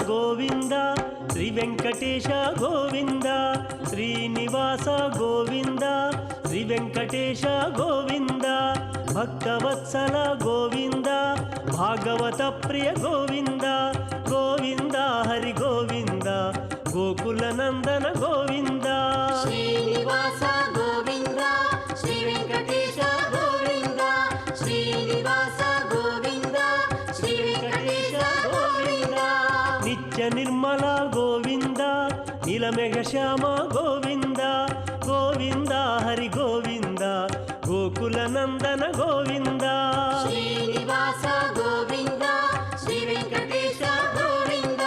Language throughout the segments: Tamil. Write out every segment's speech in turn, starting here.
గోవింద శ్రీ వెంకటేశ గోవింద శ్రీనివాస గోవింద శ్రీ వెంకటేశ గోవింద భక్తవత్సల గోవింద భాగవత ప్రియ గోవింద గోవింద హరి గోవింద గోకుల నందన గోవింద శ్రీనివాస గోవింద శ్రీ వెంకటేశ గోవింద శ్రీనివాస గోవింద శ్రీ వెంకటేశ గోవింద నిత్య నిర్మల గోవింద నీలమేఘ శ్యామ గోవింద గోవింద హరి గోవింద గోకుల నందన గోవింద శ్రీనివాస గోవింద శ్రీ వెంకటేశ గోవింద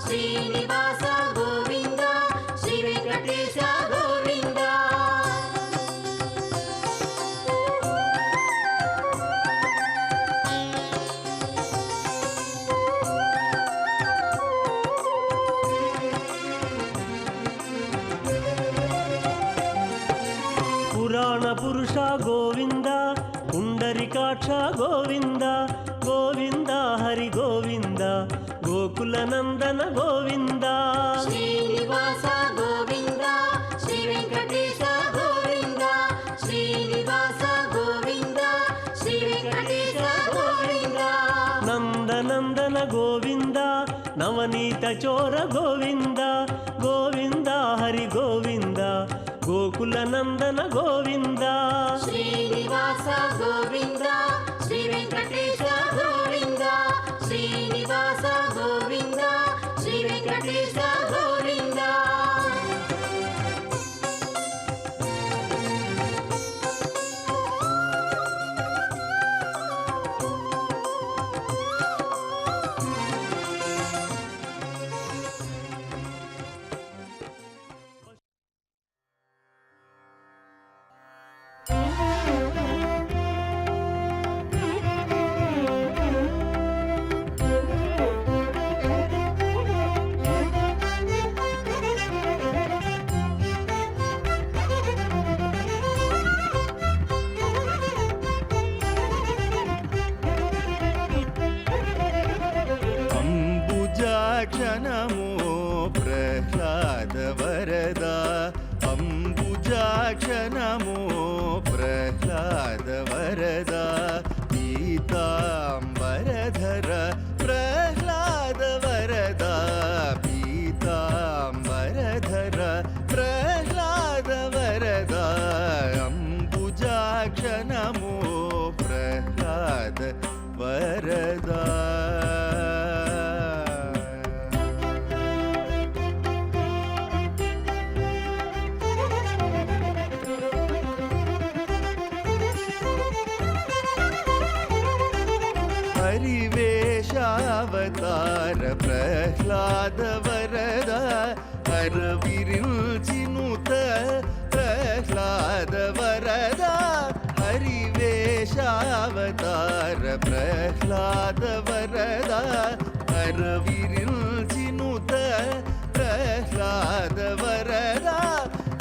శ్రీనివాస గోవింద శ్రీ వెంకటేశ గోవింద పురాణ పురుష గోవింద పుండరికాక్ష గోవింద గోవింద హరి గోవింద గోకుల నందన గోవింద శ్రీనివాస గోవింద శ్రీ వెంకటేశ గోవింద శ్రీనివాస గోవింద శ్రీ వెంకటేశ గోవింద నందనందన గోవింద నవనీత చోర గోవింద గోవింద హరి గోవింద గోకుల నందన గోవింద శ్రీనివాస గోవింద శ్రీ వెంకటేశ గోవింద శ్రీనివాస గోవింద శ్రీ వెంకటేశ గోవింద అంబుజాక్షనమో ప్రహ్లాద వరద అంబుజాక్షనమో ప్రహ్లాద వరద పీతాంబరధర ప్రహ్లాద వరద పీతాంబరధర ప్రహ్లాద వరద అంబుజాక్షనమో ప్రహ్లాద వరద హరివేషావతార ప్రహ్లాద వరద హరవిరుచినుత ప్రహ్లాద వరద హరివేషావతార ప్రహ్లాద వరద హరవిరుచినుత ప్రహ్లాద వరద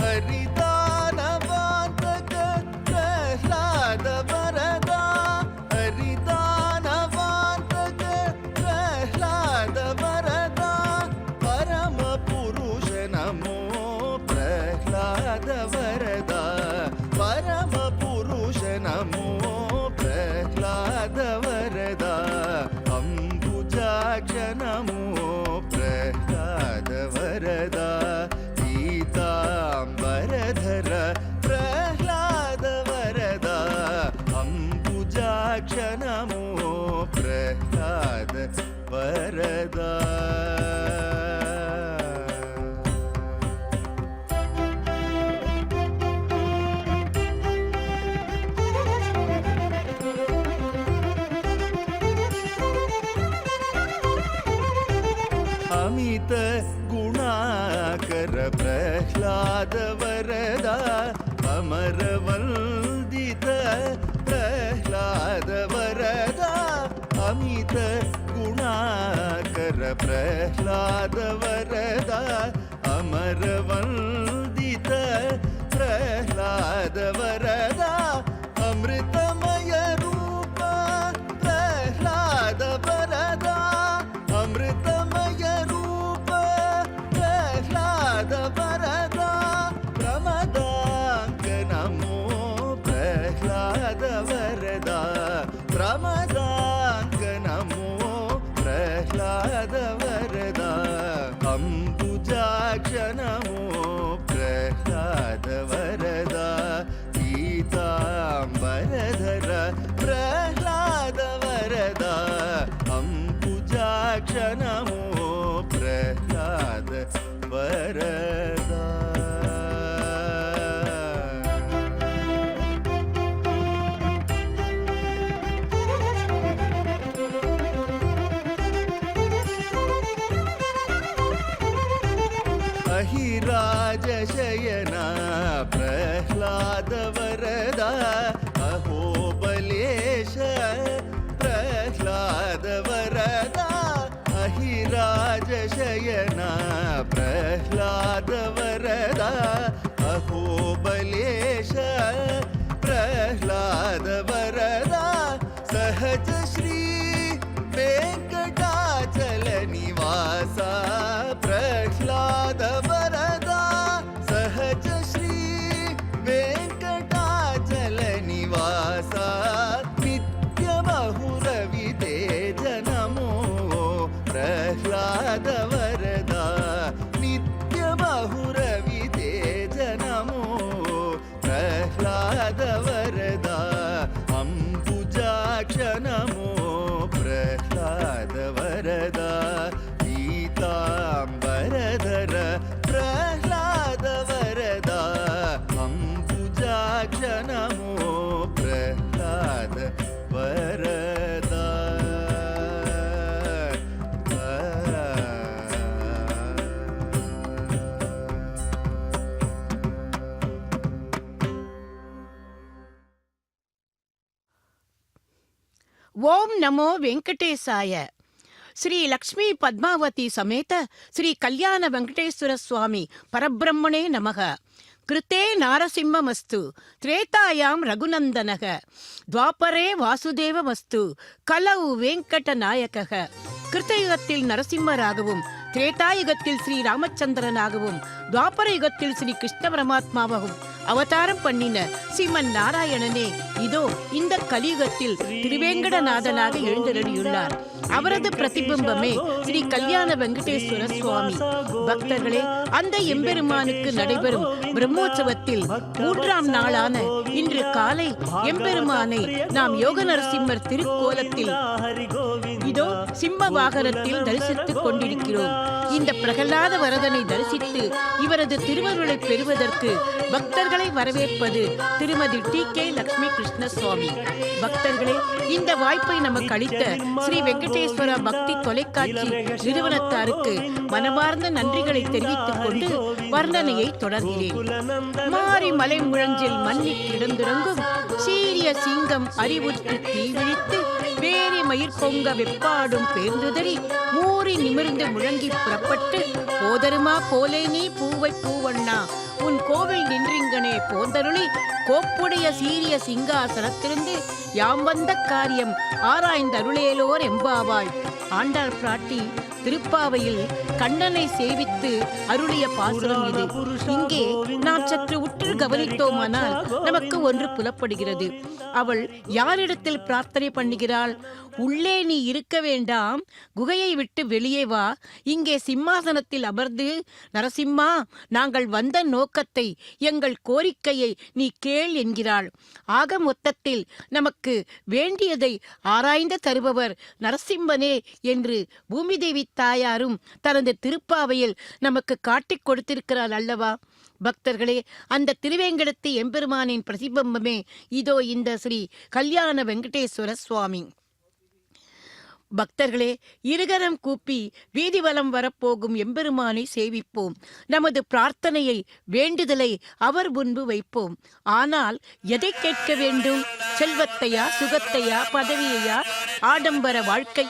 హరిదానవాంతక ప్రహ్లాద వరద హరిదానవాంతక ప్రహ్లాద వరద పరమ పురుష నమో ప్రహ్లాద వరద పరమ పురుష నమో ప్రహ్లాద వరద అంబుజాక్ష నమో ప్రహ్లాద వరద పీతాంబరధర ప్రహ్లాద వరద అంబుజాక్ష నమో ప్రహ్లాద వరద అమిత గుణాకర ప్రహ్లాద వరద అమరవందిత ప్రహ్లాద వరద అమిత గుణాకర ప్రహ్లాద వరద అమరవందిత ప్రహ్లాద వరద అమృతమయ రూప ప్రహ్లాద వరద అమృతమయ రూప वरदा प्रमदाङ्क नमो प्रह्लाद वरदा अम्बुजाक्ष नमो प्रह्लाद वरदा पीताम्बरधर प्रह्लाद वरदा अम्बुजाक्ष नमो प्रह्लाद वरदा अहिराजशयना प्रह्लाद वरदा अहोबलेश प्रह्लाद वरदा अहिराजशयना प्रह्लाद वरदा अहोबलेश प्रह्लाद वरदा सहज श्री वेंकटाचल निवासा प्रह्लाद वरदा सहज श्री वेंकटाचल निवासा नित्य बहुरवितेज नमो प्रह्लाद वरदा नित्य बहुरवितेज नमो प्रह्लाद वरदा अम्बुजाक्ष नमो प्रह्लाद वरदा पीताम्बरधर प्रह्लाद वरदा अम्बुजाक्ष नमो प्रह्लाद वरदा ஓம் நமோ வெங்கடேசாய. ஸ்ரீ லக்ஷ்மி பத்மாவதி சமேத ஸ்ரீ கல்யாண வெங்கடேஸ்வர சுவாமி பரபிரம்மணே நமக. கிருத்தே நாரசிம்மமஸ்து திரேதாயாம் ரகுநந்தனக துவாபரே வாசுதேவமஸ்து கலௌ வெங்கட நாயகக. கிருத்தயுகத்தில் நரசிம்மராகவும் திரேதாயுகத்தில் ஸ்ரீ ராமச்சந்திரனாகவும் துவாபர யுகத்தில் ஸ்ரீ கிருஷ்ண பரமாத்மாவாகவும் அவதாரம் பண்ணின ஸ்ரீமன் நாராயணனே இதோ இந்த கலியுகத்தில் திருவேங்கடநாதனாக எழுந்தருளியுள்ளார். அவரது பிரதிபிம்பமே ஸ்ரீ கல்யாண வெங்கடேஸ்வர சுவாமி. பக்தர்களே, அந்த எம்பெருமானுக்கு நடைபெறும் பிரம்மோற்சவத்தில் 3ஆம் நாளான இன்று காலை எம்பெருமானை நாம் யோக நரசிம்மர் திருக்கோலத்தில் இதோ சிம்ம வாகனத்தில் தரிசித்துக் கொண்டிருக்கிறோம். இந்த பிரகலாத வரதனை தரிசித்து இவரது திருவருளை பெறுவதற்கு பக்தர்களை வரவேற்பது திருமதி டி.கே. லட்சுமி கிருஷ்ண சுவாமி. பக்தர்களே, இந்த வாய்ப்பை நமக்கு அளித்த ஸ்ரீ வெங்கடேஸ்வர பக்தி தொலைக்காட்சி நிறுவனத்தாருக்கு மனமார்ந்த நன்றிகளை தெரிவித்துக் கொண்டு வர்ணனையை தொடர்கிறேன். மாரி மலை முழஞ்சில் மன்னி கிடந்துறங்கும் சீரிய சிங்கம் அறிவுற்று தீவிழித்து வேரி மயிர் பொங்க வெப்பாடும் பேர்ந்துதறி மூறி நிமிர்ந்து முழங்கி புறப்பட்டு போதருமா போலே நீ பூவை பூவண்ணா உன் கோவில் நின்றிங்கனே போந்தருளி கோப்புடைய சீரிய சிங்காசனத்திலிருந்து யாம் வந்த காரியம் ஆராய்ந்தருளேலோர் எம்பாவாய். ஆண்டாள் பிராட்டி திருப்பாவையில் கண்ணனை சேவித்து அருளிய பாசுரம் இது. இங்கே நாம் சற்று உற்று கவனித்தோமானால் நமக்கு ஒன்று புலப்படுகிறது. அவள் யாரிடத்தில் பிரார்த்தனை பண்ணுகிறாள்? உள்ளே நீ இருக்க வேண்டாம், குகையை விட்டு வெளியே வா, இங்கே சிம்மாசனத்தில் அமர்ந்து நரசிம்மா நாங்கள் வந்த நோக்கத்தை எங்கள் கோரிக்கையை நீ கேள் என்கிறாள். ஆக மொத்தத்தில் நமக்கு வேண்டியதை ஆராய்ந்து தருபவர் நரசிம்மனே என்று பூமிதேவி தாயாரும் தனது திருப்பாவையில் நமக்கு காட்டிக் கொடுத்திருக்கிறாள் அல்லவா? பக்தர்களே, அந்த திருவேங்கடத்து எம்பெருமானின் பிரதிபிம்பமே இதோ இந்த ஸ்ரீ கல்யாண வெங்கடேஸ்வர சுவாமி. பக்தர்களே, இருகரம் கூப்பி வீதிவலம் வரப்போகும் எம்பெருமானை சேவிப்போம். நமது பிரார்த்தனையை வேண்டுதலை அவர் முன்பு வைப்போம். ஆனால் எதை கேட்க வேண்டும்? செல்வத்தையா, சுகத்தையா, பதவியையா, ஆடம்பர வாழ்க்கை?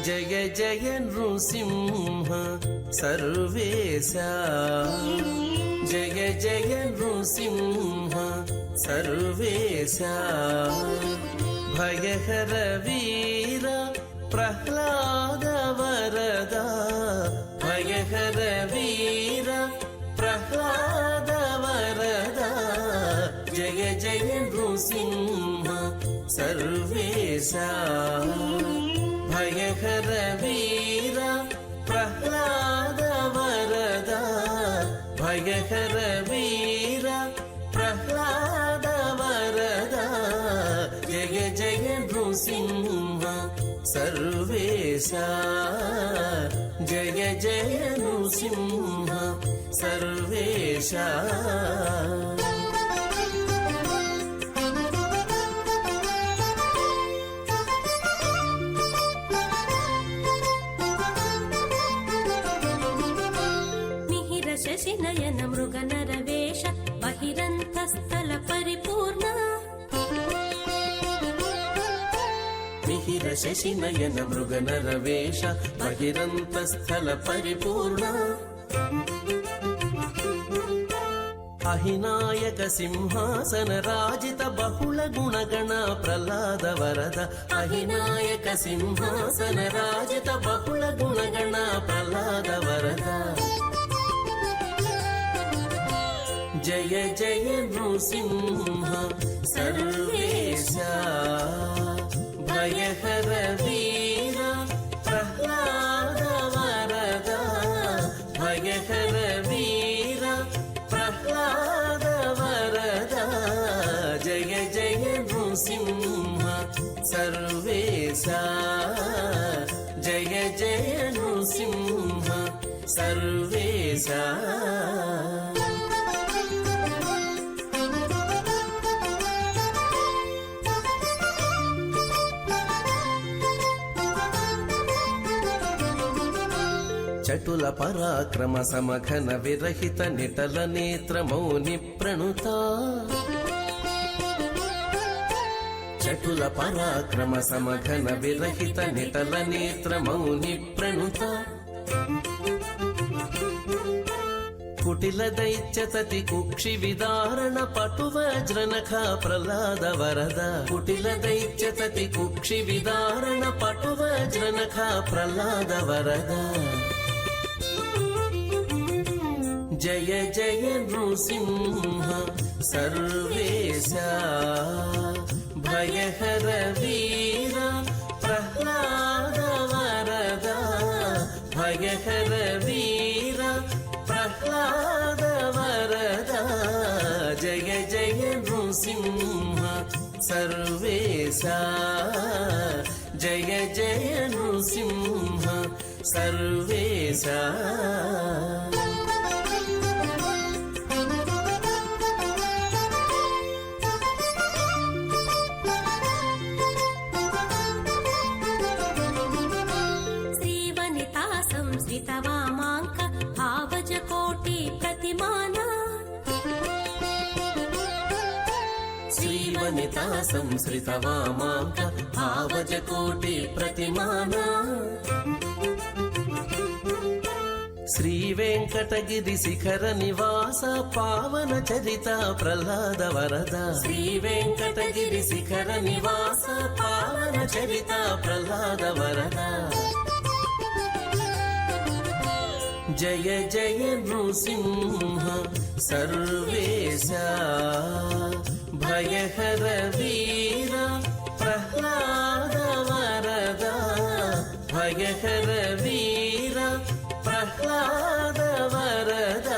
జయ జయ నృసింహ సర్వేశ జయ జయ నృసింహ సర్వేశ భయహర వీర ప్రహ్లాద వరద భయహర వీర ప్రహ్లాద వరద జయ జయ నృసింహ సర్వేశ భయహర వీర ప్రహ్లాద వరద భయహర వీర ప్రహ్లాద వరద జయ జయ నృసింహ సర్వేశ జయ జయ నృసింహ సర్వేశ శశినయన మృగనరవేష బహిరంతస్థల పరిపూర్ణ మిహిర శశినయన మృగనరవేష బహిరంతస్థల పరిపూర్ణ అహినాయక సింహాసన రాజిత బహుళ గుణగణ ప్రహ్లాద వరద అహినాయక సింహాసన రాజిత బహుళ గుణగణ ప్రహ్లాద వరద జయ జయ నృసింహ సర్వేశ భయహర వీర ప్రహ్లాద వరద భయహర వీర ప్రహ్లాద వరద జయ జయ నృసింహ సర్వేశ జయ జయ నృసింహ సర్వేశ చటుల పరాక్రమ సమఘన విరహిత నిటల నేత్ర మౌని ప్రణుత చటుల పరాక్రమ సమఘన విరహిత నిటల నేత్ర మౌని ప్రణుత కుటిల దైత్యతతి కుక్షి విదారణ పటు వజ్రనఖ ప్రహ్లాద వరద కుటిల దైత్యతతి కుక్షి విదారణ పటు వజ్రనఖ ప్రహ్లాద వరద జయ జయ నృసింహ సర్వేశ భయహర వీర ప్రహ్లాద వరద భయహర వీర ప్రహ్లాద వరద జయ జయ నృసింహ సర్వేశ జయ జయ నృసింహ సర్వేశ శ్రీవనితా సంశ్రితవామాంక భావజ కోటి ప్రతిమాన శ్రీవనితా సంశ్రిత వామాంక భావజ కోటి ప్రతిమాన శ్రీ వెంకటగిరి శిఖర నివాస పావన చరిత ప్రహ్లాద వరద శ్రీ వెంకటగిరి శిఖర నివాస పావన చరిత ప్రహ్లాద వరద జయ జయ నృసింహ సర్వేశ భయహర వీర ప్రహ్లాద వరద భయహర వీర ప్రహ్లాద వరద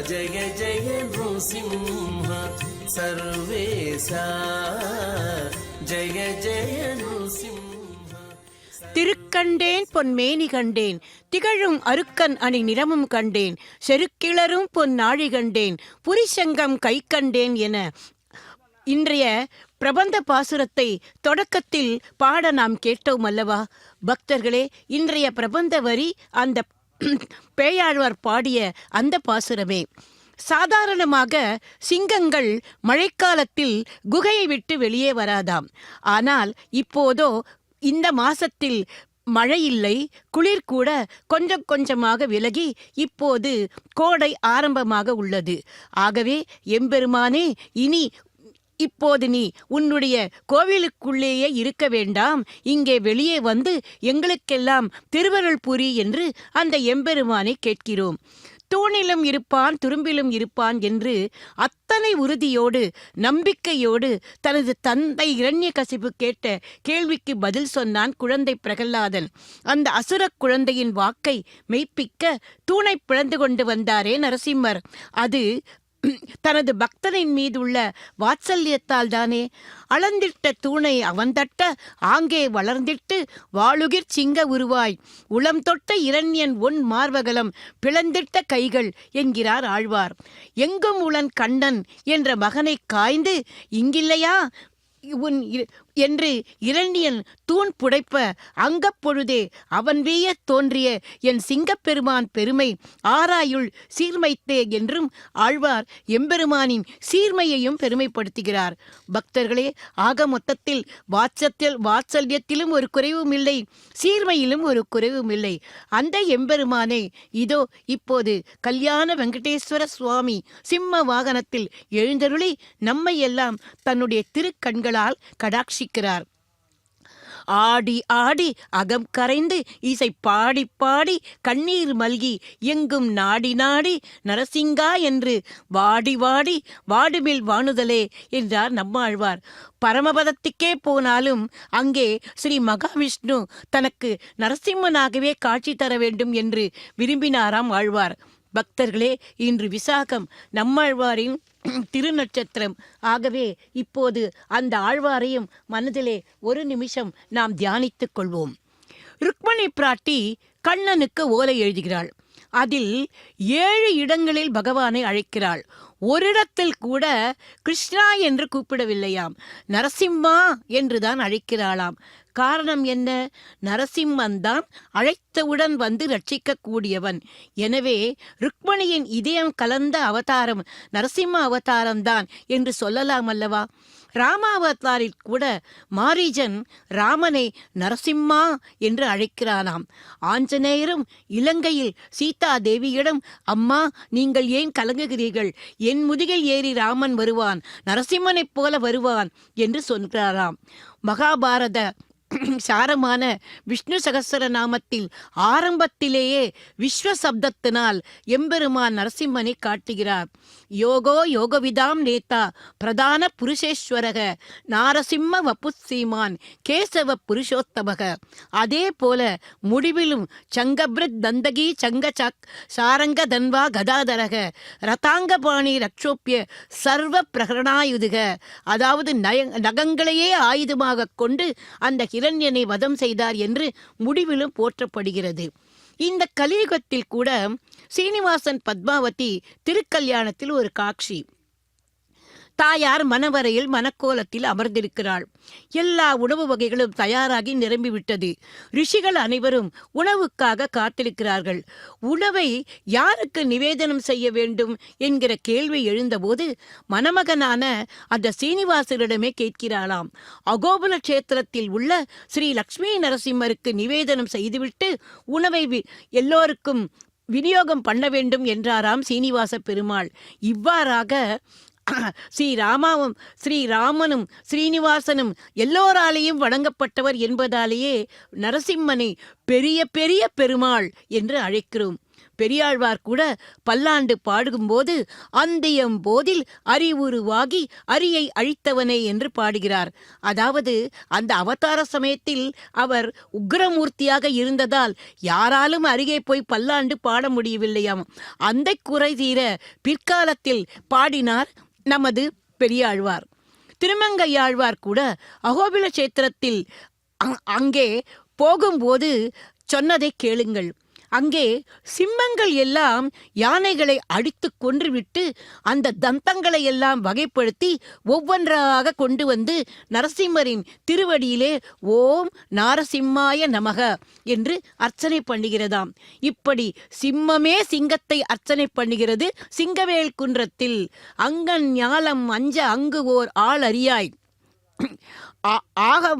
జయ జయ నృసింహ సర్వేశ జయ జయ నృసింహ திருக்கண்டேன் பொன்மேனி கண்டேன் திகழும் அருக்கன் அணி நிறமும் கண்டேன் செருக்கிளரும் பொன்னாழி கண்டேன் புரிசங்கம் கை கண்டேன் என இன்றைய பிரபந்த பாசுரத்தை தொடக்கத்தில் பாட நாம் கேட்டோம் அல்லவா பக்தர்களே? இன்றைய பிரபந்த வரி அந்த பேயாழ்வார் பாடிய அந்த பாசுரமே. சாதாரணமாக சிங்கங்கள் மழைக்காலத்தில் குகையை விட்டு வெளியே வராதாம். ஆனால் இப்போதோ இந்த மாசத்தில் மழை இல்லை, குளிர் கூட கொஞ்சம் கொஞ்சமாக விலகி இப்போது கோடை ஆரம்பமாக உள்ளது. ஆகவே எம்பெருமானே, இப்போது நீ உன்னுடைய கோவிலுக்குள்ளேயே இருக்க வேண்டாம், இங்கே வெளியே வந்து எங்களுக்கெல்லாம் திருவருள் புரி என்று அந்த எம்பெருமானை கேட்கிறோம். தூணிலும் இருப்பான் துரும்பிலும் இருப்பான் என்று அத்தனை உறுதியோடு நம்பிக்கையோடு தனது தந்தை இரண்யகசிபு கேட்ட கேள்விக்கு பதில் சொன்னான் குழந்தை பிரகலாதன். அந்த அசுரக் குழந்தையின் வாக்கை மெய்ப்பிக்க தூணை பிளந்து கொண்டு வந்தாரே நரசிம்மர், அது தனது பக்தனின் மீதுள்ள வாத்சல்யத்தால் தானே. அளந்திட்ட தூணை அவன் தட்ட ஆங்கே வளர்ந்திட்டு வாளுகிற் சிங்க உருவாய் உளம் தொட்ட இரண்யன் ஒன் மார்வகலம் பிளந்திட்ட கைகள் என்கிறார் ஆழ்வார். எங்கும் உளன் கண்ணன் என்ற மகனை காய்ந்து இங்கில்லையா உன் என்று இரண்டியன் தூண் புடைப்ப அங்கப்பொழுதே அவன் வீய தோன்றிய என் சிங்கப்பெருமான் பெருமை ஆராயுள் சீர்மைத்தே என்றும் ஆழ்வார் எம்பெருமானின் சீர்மையையும் பெருமைப்படுத்துகிறார். பக்தர்களே, ஆக மொத்தத்தில் வாத்சல்யத்திலும் ஒரு குறைவும் இல்லை, சீர்மையிலும் ஒரு குறைவும் இல்லை. அந்த எம்பெருமானை இதோ இப்போது கல்யாண வெங்கடேஸ்வர சுவாமி சிம்ம வாகனத்தில் எழுந்தருளி நம்மை எல்லாம் தன்னுடைய திருக்கண்களால் கடாட்சி ஆடி ஆடி அகம் கரைந்து இசை பாடி பாடி கண்ணீர் மல்கி எங்கும் நாடி நாடி நரசிங்கா என்று வாடி வாடி வாடுமில் வாணுதலே என்றார் நம்மாழ்வார். பரமபதத்துக்கே போனாலும் அங்கே ஸ்ரீ மகாவிஷ்ணு தனக்கு நரசிம்மனாகவே காட்சி தர வேண்டும் என்று விரும்பினாராம் ஆழ்வார். பக்தர்களே, இன்று விசாகம் நம்மாழ்வாரின் திருநட்சத்திரம். ஆகவே இப்போது அந்த ஆழ்வாரையும் மனதிலே ஒரு நிமிஷம் நாம் தியானித்துக் கொள்வோம். ருக்மணி பிராட்டி கண்ணனுக்கு ஓலை எழுதுகிறாள். அதில் 7 இடங்களில் பகவானை அழைக்கிறாள். ஒரு இடத்தில் கூட கிருஷ்ணா என்று கூப்பிடவில்லையாம், நரசிம்மா என்றுதான் அழைக்கிறாளாம். காரணம் என்ன? நரசிம்மன் தான் அழைத்தவுடன் வந்து ரட்சிக்கக்கூடியவன். எனவே ருக்மணியின் இதயம் கலந்த அவதாரம் நரசிம்ம அவதாரம்தான் என்று சொல்லலாம் அல்லவா? ராமாவதாரில் கூட மாரீஜன் ராமனை நரசிம்மா என்று அழைக்கிறானாம். ஆஞ்சநேயரும் இலங்கையில் சீதா தேவியிடம், அம்மா நீங்கள் ஏன் கலங்குகிறீர்கள்? என் முதுகில் ஏறி ராமன் வருவான், நரசிம்மனைப் போல வருவான் என்று சொல்கிறாராம். மகாபாரத சாரமான விஷ்ணு சகஸ்ர நாமத்தில் ஆரம்பத்திலேயே விஸ்வ சப்தத்தினால் எம்பெருமான் நரசிம்மனை காட்டுகிறார். யோகோ யோகவிதாம் நேதா பிரதான புருஷேஸ்வரக நாரசிம்ம வபுசீமான் கேசவ புருஷோத்தமக. அதே போல முடிவிலும் சங்கபிரத் தந்தகி சங்க சாரங்க தன்வா கதாதரக ரதாங்கபாணி ரக்ஷோப்பிய சர்வ பிரகரணாயுதுக. அதாவது நகங்களையே ஆயுதமாக கொண்டு அந்த ஹிரண்யனை வதம் செய்தார் என்று முடிவிலும் போற்றப்படுகிறது. இந்த கலியுகத்தில் கூட சீனிவாசன் பத்மாவதி திருக்கல்யாணத்தில் ஒரு காட்சி. தாயார் மணவரையில் மணக்கோலத்தில் அமர்ந்திருக்கிறாள். எல்லா உணவு வகைகளும் தயாராகி நிரம்பிவிட்டது. ரிஷிகள் அனைவரும் உணவுக்காக காத்திருக்கிறார்கள். உணவை யாருக்கு நிவேதனம் செய்ய வேண்டும் என்கிற கேள்வி எழுந்தபோது மணமகனான அந்த சீனிவாசரிடமே கேட்கிறாளாம். அகோபுல கஷேத்திரத்தில் உள்ள ஸ்ரீ லக்ஷ்மி நரசிம்மருக்கு நிவேதனம் செய்துவிட்டு உணவை எல்லோருக்கும் விநியோகம் பண்ண வேண்டும் என்றாராம் சீனிவாச பெருமாள். இவ்வாறாக ஸ்ரீராமனும் ஸ்ரீனிவாசனும் எல்லோராலேயும் வணங்கப்பட்டவர் என்பதாலேயே நரசிம்மனை பெரிய பெரிய பெருமாள் என்று அழைக்கிறோம். பெரியாழ்வார் கூட பல்லாண்டு பாடும்போது அந்தியம் போதில் அறிவுருவாகி அரியை அழித்தவனே என்று பாடுகிறார். அதாவது அந்த அவதார சமயத்தில் அவர் உக்ரமூர்த்தியாக இருந்ததால் யாராலும் அருகே போய் பல்லாண்டு பாட முடியவில்லையாம். அந்த குறை தீர பிற்காலத்தில் பாடினார் நமது பெரியாழ்வார். திருமங்கையாழ்வார் கூட அகோபில கஷேத்திரத்தில் அங்கே போகும்போது சொன்னதை கேளுங்கள். அங்கே சிம்மங்கள் எல்லாம் யானைகளை அடித்து கொன்றுவிட்டு அந்த தந்தங்களை எல்லாம் வகைப்படுத்தி ஒவ்வொன்றாக கொண்டு வந்து நரசிம்மரின் திருவடியிலே ஓம் நாரசிம்மாய நமக என்று அர்ச்சனை பண்ணுகிறதாம். இப்படி சிம்மமே சிங்கத்தை அர்ச்சனை பண்ணுகிறது சிங்கவேல் குன்றத்தில். அங்கன் ஞாலம் அஞ்ச அங்கு ஓர் ஆள் அறியாய் ஆக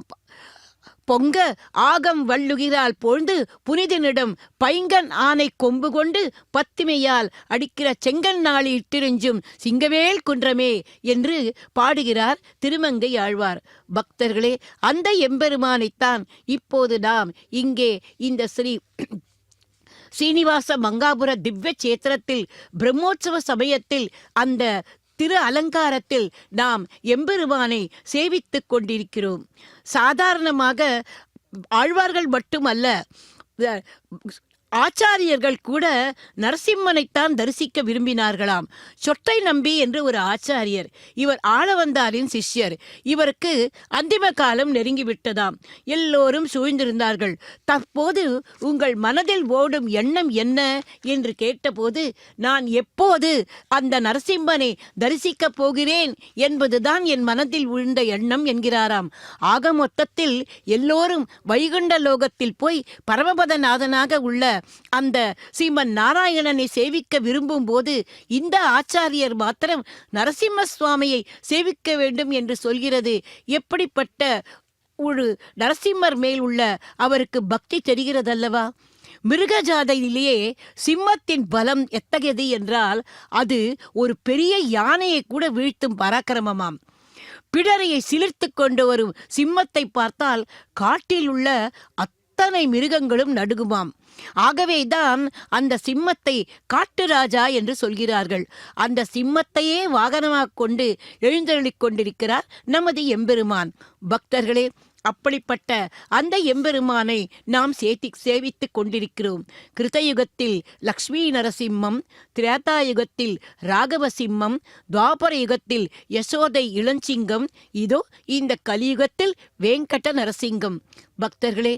பொங்க ஆகம் வள்ளுகிறாள் பொழுது புனிதனிடம் பைங்கன் ஆனை கொம்பு கொண்டு பத்திமையால் அடிக்கிற செங்கன் நாளி இட்டிருஞ்சும் சிங்கவேல் குன்றமே என்று பாடுகிறார் திருமங்கை ஆழ்வார். பக்தர்களே, அந்த எம்பெருமானைத்தான் இப்போது நாம் இங்கே இந்த ஸ்ரீனிவாச மங்காபுர திவ்ய சேத்திரத்தில் பிரம்மோற்சவ சமயத்தில் அந்த திரு அலங்காரத்தில் நாம் எம்பெருமானை சேவித்துக் கொண்டிருக்கிறோம். சாதாரணமாக ஆழ்வார்கள் மட்டுமல்ல, ஆச்சாரியர்கள் கூட நரசிம்மனைத்தான் தரிசிக்க விரும்பினார்களாம். சொட்டை நம்பி என்று ஒரு ஆச்சாரியர், இவர் ஆளவந்தாரின் சிஷ்யர். இவருக்கு அந்திம காலம் நெருங்கிவிட்டதாம். எல்லோரும் சூழ்ந்திருந்தார்கள். தற்போது உங்கள் மனதில் ஓடும் எண்ணம் என்ன என்று கேட்டபோது, நான் எப்போது அந்த நரசிம்மனை தரிசிக்கப் போகிறேன் என்பதுதான் என் மனதில் விழுந்த எண்ணம் என்கிறாராம். ஆக மொத்தத்தில் எல்லோரும் வைகுண்ட லோகத்தில் போய் பரமபதநாதனாக உள்ள அந்த ஸ்ரீமன் நாராயணனை சேவிக்க விரும்பும் போது இந்த ஆச்சாரியர் மாத்திரம் நரசிம்ம சுவாமியை சேவிக்க வேண்டும் என்று சொல்கிறது. எப்படிப்பட்ட ஒரு நரசிம்மர் மேல் உள்ள அவருக்கு பக்தி தெரிகிறதல்லவா? மிருகஜாதையிலேயே சிம்மத்தின் பலம் எத்தகையது என்றால் அது ஒரு பெரிய யானையை கூட வீழ்த்தும் பராக்கிரமமாம். பிடரையை சிலிர்த்து கொண்டு வரும் சிம்மத்தை பார்த்தால் காட்டில் உள்ள அத்தனை மிருகங்களும் நடுங்குமாம். ஆகவேதான் அந்த சிம்மத்தை காட்டுராஜா என்று சொல்கிறார்கள். அந்த சிம்மத்தையே வாகனமாக கொண்டு எழுந்தருளிக் கொண்டிருக்கிறார் நமது எம்பெருமான். பக்தர்களே, அப்படிப்பட்ட அந்த எம்பெருமானை நாம் சேவித்துக் கொண்டிருக்கிறோம். கிருதயுகத்தில் லக்ஷ்மி நரசிம்மம், திரேதாயுகத்தில் ராகவசிம்மம், துவாபர யுகத்தில் யசோதை இளஞ்சிங்கம், இதோ இந்த கலியுகத்தில் வேங்கட நரசிங்கம். பக்தர்களே,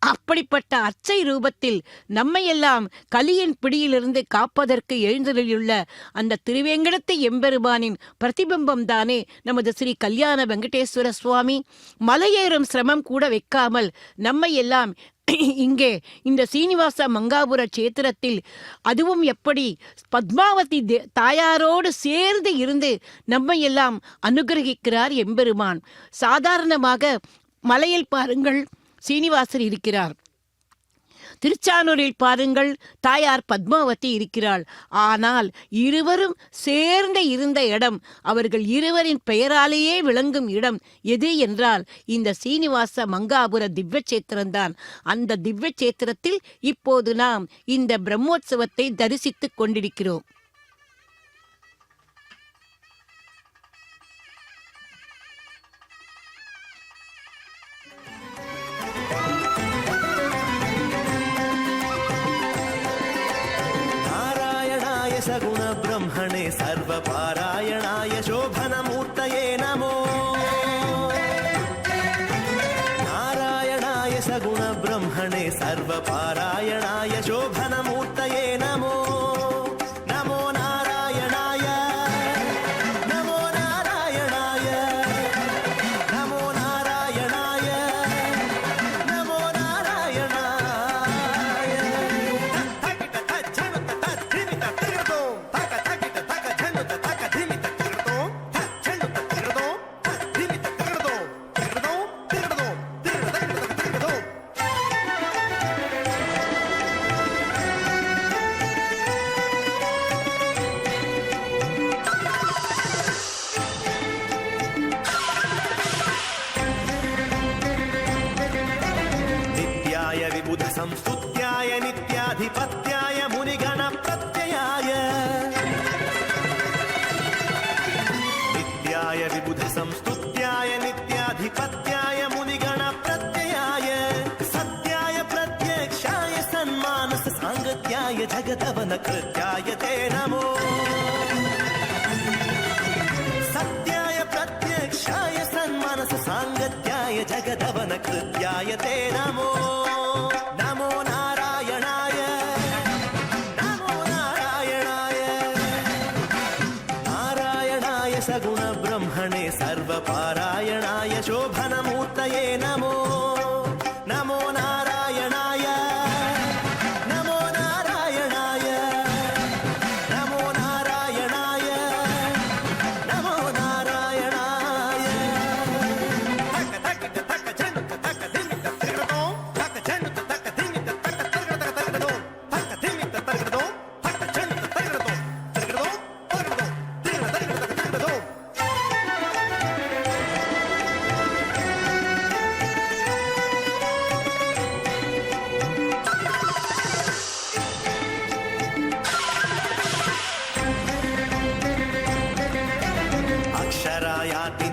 அப்படிப்பட்ட அச்சை ரூபத்தில் நம்மையெல்லாம் கலியின் பிடியிலிருந்து காப்பதற்கு எழுந்தருளியுள்ள அந்த திருவேங்கடத்து எம்பெருமானின் பிரதிபிம்பம் தானே நமது ஸ்ரீ கல்யாண வெங்கடேஸ்வர சுவாமி. மலையேறும் சிரமம் கூட வைக்காமல் நம்மையெல்லாம் இங்கே இந்த சீனிவாச மங்காபுர சேத்திரத்தில், அதுவும் எப்படி பத்மாவதி தாயாரோடு சேர்ந்து இருந்து நம்மையெல்லாம் அனுகிரகிக்கிறார் எம்பெருமான். சாதாரணமாக மலையில் பாருங்கள் சீனிவாசர் இருக்கிறார், திருச்சானூரில் பாருங்கள் தாயார் பத்மாவதி இருக்கிறாள். ஆனால் இருவரும் சேர்ந்து இருந்த இடம், அவர்கள் இருவரின் பெயராலேயே விளங்கும் இடம் எது என்றால் இந்த சீனிவாச மங்காபுர திவ்யச்சேத்திரம்தான். அந்த திவ்யச்சேத்திரத்தில் இப்போது நாம் இந்த பிரம்மோற்சவத்தை தரிசித்துக் கொண்டிருக்கிறோம். सगुण ब्रह्मणे सर्वपारायणाय शोभनमूर्तये नमो. नारायणाय सगुण ब्रह्मणे सर्वपारायणाय शोभनमूर्तये नमो. नमो नारायणाय, नमो नारायणाय, नमो नारायणाय, नमो नारायणाय. संस्तुत्याय नित्याधिपत्याय मुनिगण प्रत्ययाय. नित्याय विबुध संस्तुत्याय नित्याधिपत्याय मुनिगण प्रत्ययाय. सत्याय प्रत्यक्षाय सन्मानस सांगत्याय जगदवन कृत्याय ते नमो. सत्याय प्रत्यक्षाय सन्मानस सांगत्याय जगदवन कृत्याय ते नमो. नमो नारायणाय, नमो नारायणाय, नारायणाय सगुण ब्रह्मणे सर्वपारायणाय शोभनमूर्तये नमो. नमो नारायणाय, नमो नारायणाय, नमो नारायणाय, नमो नारायणाय.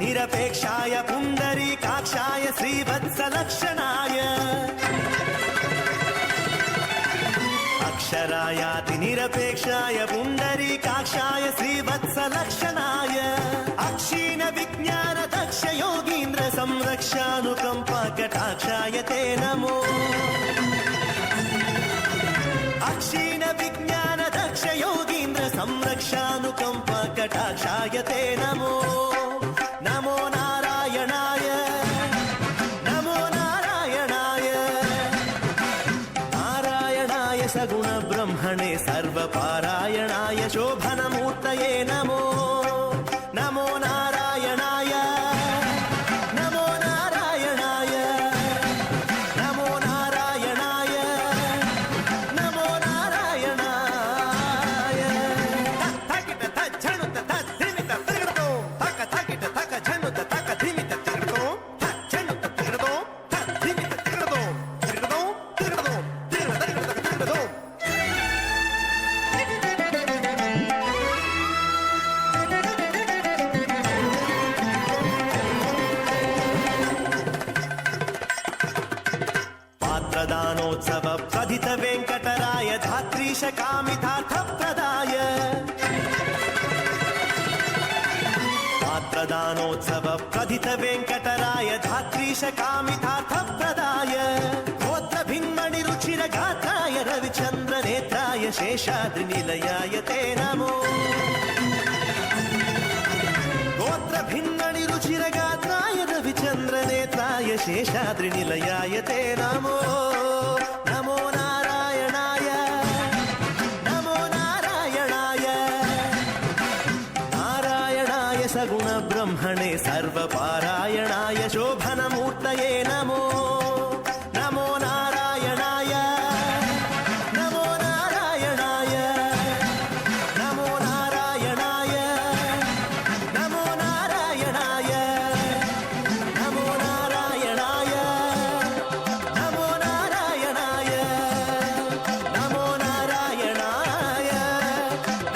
निरपेक्षाय पुण्डरीकाक्षाय श्रीवत्सलक्षणाय. अक्षरायाति निरपेक्षाय पुण्डरीकाक्षाय श्रीवत्सलक्षणाय. अक्षीण विज्ञान दक्ष योगीन्द्र संरक्षानुकंपा कटाक्षाय ते नमो. अक्षीण विज्ञान दक्ष योगीन्द्र संरक्षानुकंपा कटाक्षाय ते नमो. नमो नारायणाय, नमो नारायणाय, नारायणाय सगुण ब्रह्मणे सर्वपारायणाय शोभनमूर्तये नमो. नमो नारायणाय, नमो नारायणाय, नमो नारायणाय, नमो नारायणाय. पात्रदानोत्सव प्रथित वेंकटराय धात्रीश कामितार्थप्रदाय. पात्रदानोत्सव प्रथित वेंकटराय धात्रीश कामितार्थप्रदाय. गोत्र गोत्रभिन्ननिरुचिरगात्राय रविचन्द्रनेत्राय शेषाद्रिनिलयाय ते नमो गोत्रभिन्ननिरुचिरगात्राय रविचन्द्रनेत्राय शेषाद्रिनिलयाय ते नमो नमो नारायणाय नमो नारायणाय नारायणाय सगुणब्रह्मणे सर्वपारायणाय शोभनमूर्तये नमो नमो नारायणाय नमो नारायणाय नमो नारायणाय नमो नारायणाय नमो नारायणाय नमो नारायणाय नमो नारायणाय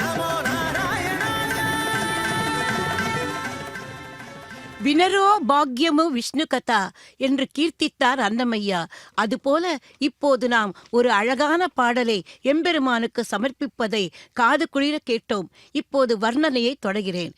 नमो नारायणाय வினரோ பாக்யமு விஷ்ணு கதா என்று கீர்த்தித்தார் அன்னமையா. அதுபோல இப்போது நாம் ஒரு அழகான பாடலை எம்பெருமானுக்கு சமர்ப்பிப்பதை காது குளிர கேட்டோம். இப்போது வர்ணனையை தொடர்கிறேன்.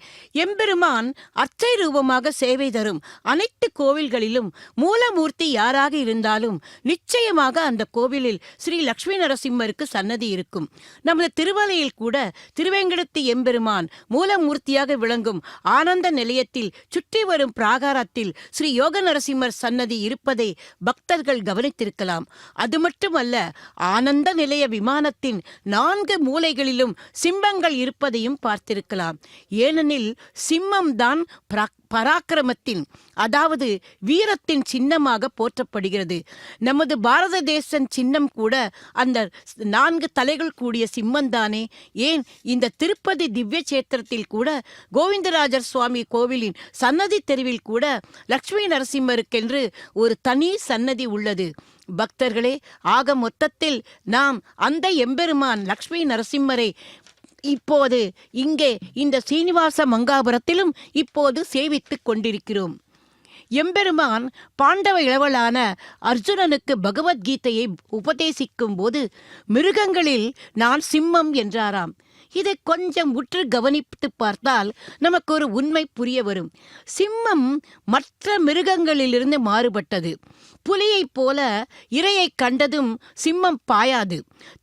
எம்பெருமான் அர்ச்சை ரூபமாக சேவை தரும் அனைத்து கோவில்களிலும் மூலமூர்த்தி யாராக இருந்தாலும் நிச்சயமாக அந்த கோவிலில் ஸ்ரீ லட்சுமி நரசிம்மருக்கு சன்னதி இருக்கும். நமது திருமலையில் கூட திருவேங்கடத்து எம்பெருமான் மூலமூர்த்தியாக விளங்கும் ஆனந்த நிலையத்தில் சுற்றி வரும் பிராகாரத்தில் ஸ்ரீ யோக நரசிம்மர் சன்னதி இருப்பதை பக்தர்கள் கவனித்திருக்கலாம். அது மட்டுமல்ல, ஆனந்த நிலைய விமானத்தின் 4 மூலைகளிலும் சிம்மங்கள் இருப்பதையும் பார்த்திருக்கலாம். ஏனெனில் சிம்மம் தான் பராக்கிரமத்தின், அதாவது வீரத்தின் சின்னமாக போற்றப்படுகிறது. நமது பாரத தேச சின்னம் கூட அந்த 4 தலைகள் கூடிய சிம்மந்தானே. ஏன், இந்த திருப்பதி திவ்ய சேத்திரத்தில் கூட கோவிந்தராஜர் சுவாமி கோவிலின் சன்னதி தெருவில் கூட லட்சுமி நரசிம்மருக்கென்று ஒரு தனி சன்னதி உள்ளது. பக்தர்களே, ஆக மொத்தத்தில் நாம் அந்த எம்பெருமான் லட்சுமி நரசிம்மரை இப்போது இங்கே இந்த சீனிவாச மங்காபுரத்திலும் இப்போது சேவித்துக் கொண்டிருக்கிறோம். எம்பெருமான் பாண்டவ இளவலான அர்ஜுனனுக்கு பகவத்கீதையை உபதேசிக்கும் போது மிருகங்களில் நான் சிம்மம் என்றாராம். இதை கொஞ்சம் உற்று கவனித்து பார்த்தால் நமக்கு ஒரு உண்மை புரிய வரும். சிம்மம் மற்ற மிருகங்களிலிருந்து மாறுபட்டது. புலியைப் போல இரையை கண்டதும் சிம்மம் பாயாது.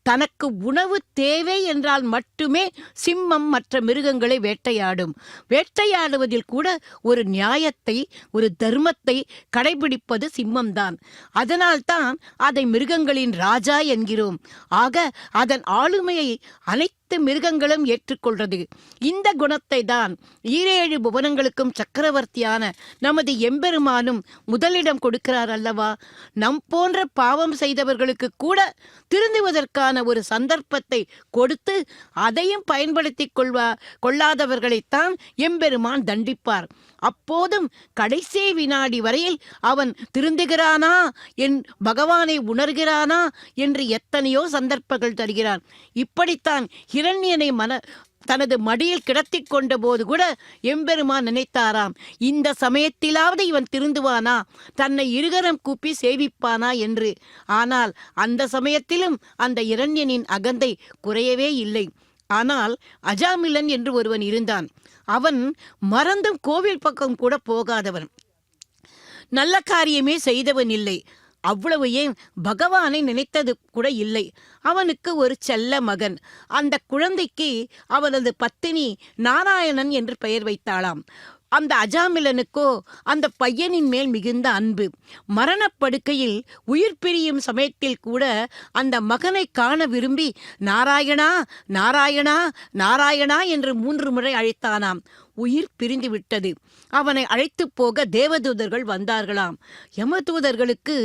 தனக்கு உணவு தேவை என்றால் மட்டுமே சிம்மம் மற்ற மிருகங்களை வேட்டையாடும். வேட்டையாடுவதில் கூட ஒரு நியாயத்தை, ஒரு தர்மத்தை கடைபிடிப்பது சிம்மம்தான். அதனால்தான் அதை மிருகங்களின் ராஜா என்கிறோம். ஆக அதன் ஆளுமையை அனைத்து மிருகங்களும் ஏற்றுக்கொள்றது. இந்த குணத்தை தான் 7 புவனங்களுக்கும் சக்கரவர்த்தியான நமது எம்பெருமானும் முதலிடம் கொடுக்கிறார் அல்லவா. நம் போன்ற பாவம் செய்தவர்களுக்கு கூட திருந்துவதற்கான ஒரு சந்தர்ப்பத்தை கொடுத்து அதையும் பயன்படுத்தி கொள்ளாதவர்களைத்தான் எம்பெருமான் தண்டிப்பார். அப்போதும் கடைசி வினாடி வரையில் அவன் திருந்துகிறானா, என் பகவானை உணர்கிறானா என்று எத்தனையோ சந்தர்ப்பங்கள் தருகிறான். இப்படித்தான் ஹிரண்யனை தனது மடியில் கிடத்தி கொண்ட போது கூட எம்பெருமான் நினைத்தாராம், இந்த சமயத்திலாவது இவன் திருந்துவானா, தன்னை இருகரம் கூப்பி சேவிப்பானா என்று. ஆனால் அந்த சமயத்திலும் அந்த இரண்யனின் அகந்தை குறையவே இல்லை. ஆனால் அஜாமிலன் என்று ஒருவன் இருந்தான். அவன் மறந்தும் கோவில் பக்கம் கூட போகாதவன், நல்ல காரியமே செய்தவன் இல்லை. அவ்வளவு ஏன் பகவானை நினைத்தது கூட இல்லை. அவனுக்கு ஒரு செல்ல மகன். அந்த குழந்தைக்கு அவனது பத்தினி நாராயணன் என்று பெயர் வைத்தாளாம். அந்த அஜாமிலனுக்கோ அந்த பையனின் மேல் மிகுந்த அன்பு. மரணப்படுக்கையில் உயிர் பிரியும் சமயத்தில் கூட அந்த மகனை காண விரும்பி நாராயணா நாராயணா நாராயணா என்று 3 முறை அழைத்தானாம். உயிர் பிரிந்து விட்டது. அவனை அழைத்து போக தேவதூதர்கள் வந்தார்களாம். யமதூதர்களுக்கு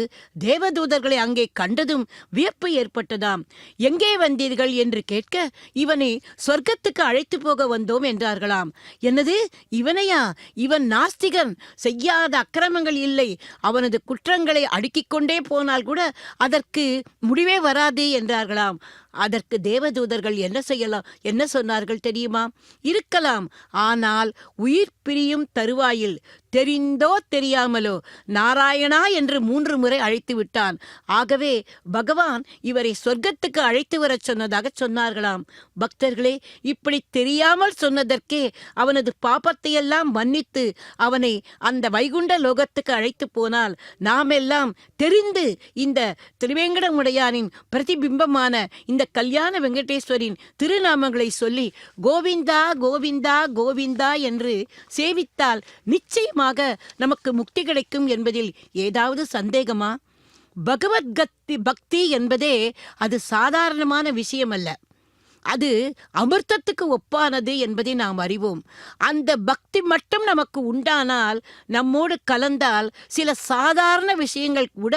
தேவதூதர்களை அங்கே கண்டதும் வியப்பு ஏற்பட்டதாம். எங்கே வந்தீர்கள் என்று கேட்க, இவனை சொர்க்கத்துக்கு அழைத்து போக வந்தோம் என்றார்களாம். என்னது, இவனையா? இவன் நாஸ்திகன், செய்யாத அக்கிரமங்கள் இல்லை. அவனது குற்றங்களை அடுக்கிக் கொண்டே போனால் கூட அதற்கு முடிவே வராது என்றார்களாம். அதற்கு தேவதூதர்கள் என்ன சொன்னார்கள் தெரியுமா? இருக்கலாம், ஆனால் உயிர் பிரியும் தருவாயில் தெரிந்தோ தெரியாமலோ நாராயணா என்று 3 முறை அழைத்து விட்டான். ஆகவே பகவான் இவரை சொர்க்கத்துக்கு அழைத்து வரச் சொன்னதாக சொன்னார்களாம். பக்தர்களே, இப்படி தெரியாமல் சொன்னதற்கே அவனது பாபத்தையெல்லாம் மன்னித்து அவனை அந்த வைகுண்ட லோகத்துக்கு அழைத்து போனால், நாம் எல்லாம் தெரிந்து இந்த திருவேங்கடமுடையானின் பிரதிபிம்பமான இந்த கல்யாண வெங்கடேஸ்வரின் திருநாமங்களை சொல்லி கோவிந்தா கோவிந்தா கோவிந்தா என்று சேவித்தால் நிச்சயமாக நமக்கு முக்தி கிடைக்கும் என்பதில் ஏதாவது சந்தேகமா? பக்தி என்பதே அது சாதாரணமான விஷயம் அல்ல. அது அமிர்தத்துக்கு ஒப்பானது என்பதை நாம் அறிவோம். அந்த பக்தி மட்டும் நமக்கு உண்டானால், நம்மோடு கலந்தால் சில சாதாரண விஷயங்கள் கூட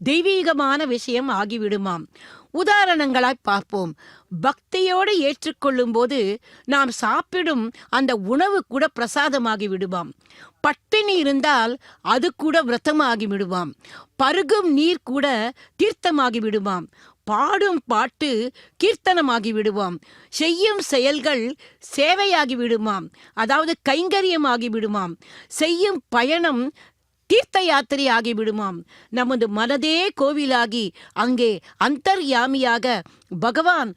தெய்வீகமான விஷயம் ஆகிவிடுமாம். உதாரணங்களாய் பார்ப்போம். பக்தியோடு ஏற்றுக்கொள்ளும் போது நாம் சாப்பிடும் அந்த உணவு கூட பிரசாதமாகி விடுவாம். பட்டினி இருந்தால் அது கூட விரதமாகி விடுவாம். பருகும் நீர் கூட தீர்த்தமாகி விடுவாம். பாடும் பாட்டு கீர்த்தனமாகி விடுவாம். செய்யும் செயல்கள் சேவையாகி விடுமாம், அதாவது கைங்கரியமாகி விடுமாம். செய்யும் பயணம் தீர்த்த யாத்திரை ஆகிவிடுமாம். நமது மனதே கோவிலாகி அங்கே அந்தர்யாமியாக பகவான்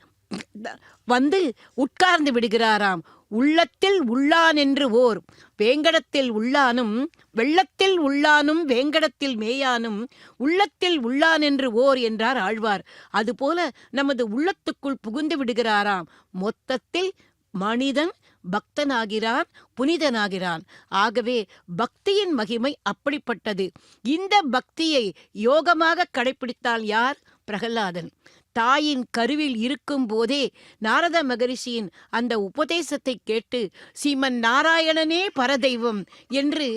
வந்து உட்கார்ந்து விடுகிறாராம். உள்ளத்தில் உள்ளான் என்று ஓர் வேங்கடத்தில் உள்ளானும், வெள்ளத்தில் உள்ளானும் வேங்கடத்தில் மேயானும், உள்ளத்தில் உள்ளான் என்று ஓர் என்றார் ஆழ்வார். அதுபோல நமது உள்ளத்துக்குள் புகுந்து விடுகிறாராம். மொத்தத்தில் மனிதன் பக்தனாகிறான், புனிதனாகிறான். ஆகவே பக்தியின் மகிமை அப்படிப்பட்டது. இந்த பக்தியை யோகமாக கடைபிடித்தால் யார்? பிரகலாதன். தாயின் கருவில் இருக்கும் போதே நாரத மகரிஷியின் அந்த உபதேசத்தை கேட்டு ஸ்ரீமன் நாராயணனே பரதெய்வம் என்று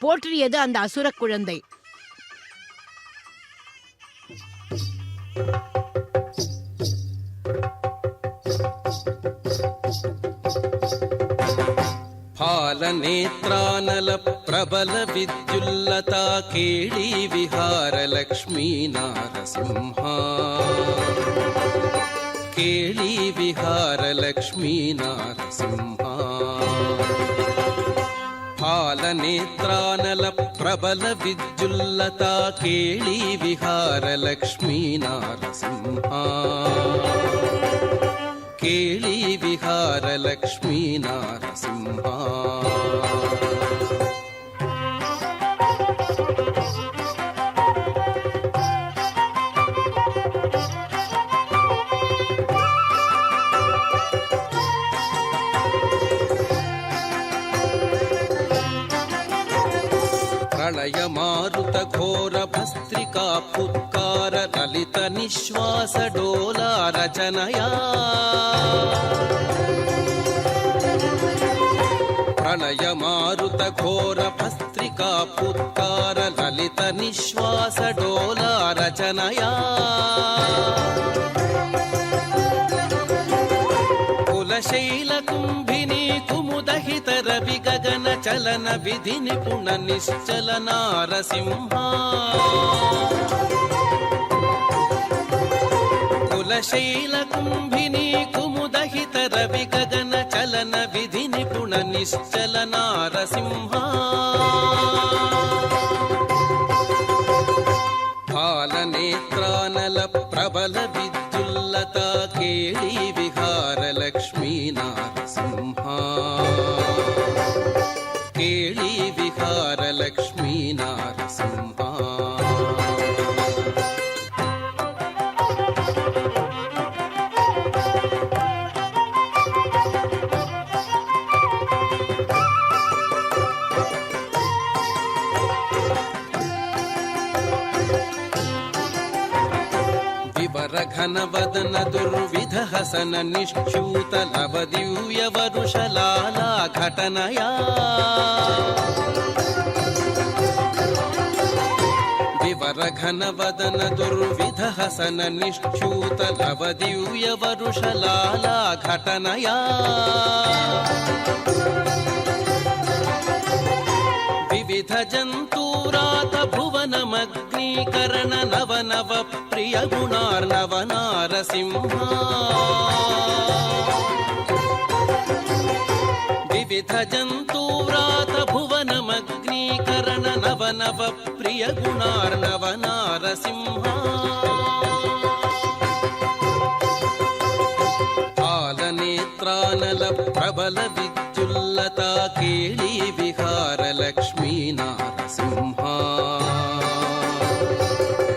போற்றியது அந்த அசுர குழந்தை. फालनेत्रानल प्रबल विद्युल्लता केळी विहार लक्ष्मी नारसिंहा, केळी विहार लक्ष्मी नारसिंहा. फालनेत्रानल प्रबल विद्युल्लता केळी विहार लक्ष्मी नारसिंहा, केळी विहार लक्ष्मी नारसिंहा. प्रलय मारुत घोर भस्त्रिका फुत्कार ललित निश्वास डोला रचनया. प्रलय मारुत घोर भस्त्रिका फुत्कार ललित निश्वास डोला रचनया. कुलशैल कुंभिनी कुमुदहित रवि गगन चलन विधि निपुण निश्चल नारसिंहा. कुलशैल कुंभिनी कुमुदहित रवि गगन चलन विधि निपुण निश्चल नारसिंहा. फालनेत्रानल प्रबल विद्युल्लता केळी विहार लक्ष्मी नारसिंहा, केळी विहार लक्ष्मी नारसिंहा. घन वदन दुर्विध हसन निश्चूत लव दिव्य वरुषलाला घटनया. विवर घन वदन दुर्विध हसन निश्चूत लव दिव्य वरुषलाला घटनया. विविध जन्तूरात भुवनमग्नीकरण नव नव प्रिय गुणार्णव नारसिंहा. विविध जन्तूरात भुवनमग्नीकरण नव नव प्रिय गुणार्णव नारसिंहा कालनेत्रानल प्रबल विद्युल्लता केळी विहार लक्ष्मी नारसिंहा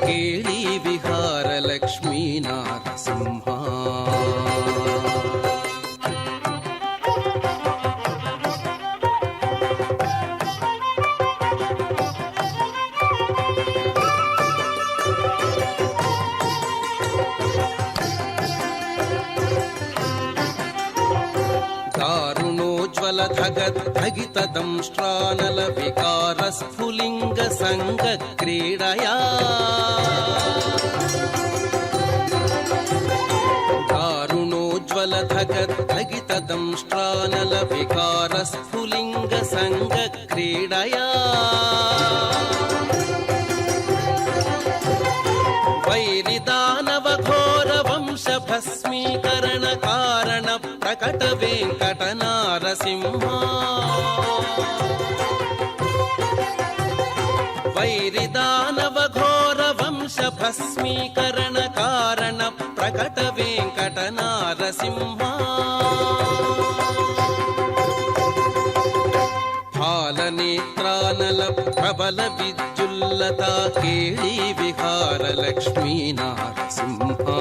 केळी विहार लक्ष्मी नारसिंहा धगितदंष्ट्रानल विकारस्फुलिङ्ग सङ्गक्रीडया दारुणोज्ज्वलधगितदंष्ट्रानल विकारस्फुलिङ्ग सङ्गक्रीडया वैरिदानवघोरवंशभस्मीकरण कारण प्रकट वेङ्कट नारसिंहा वैरिदानवघोरवंशभस्मीकरण कारण प्रकट वेङ्कट नारसिंहा फालनेत्रानल प्रबल विद्युल्लता केळी विहार लक्ष्मी नारसिंहा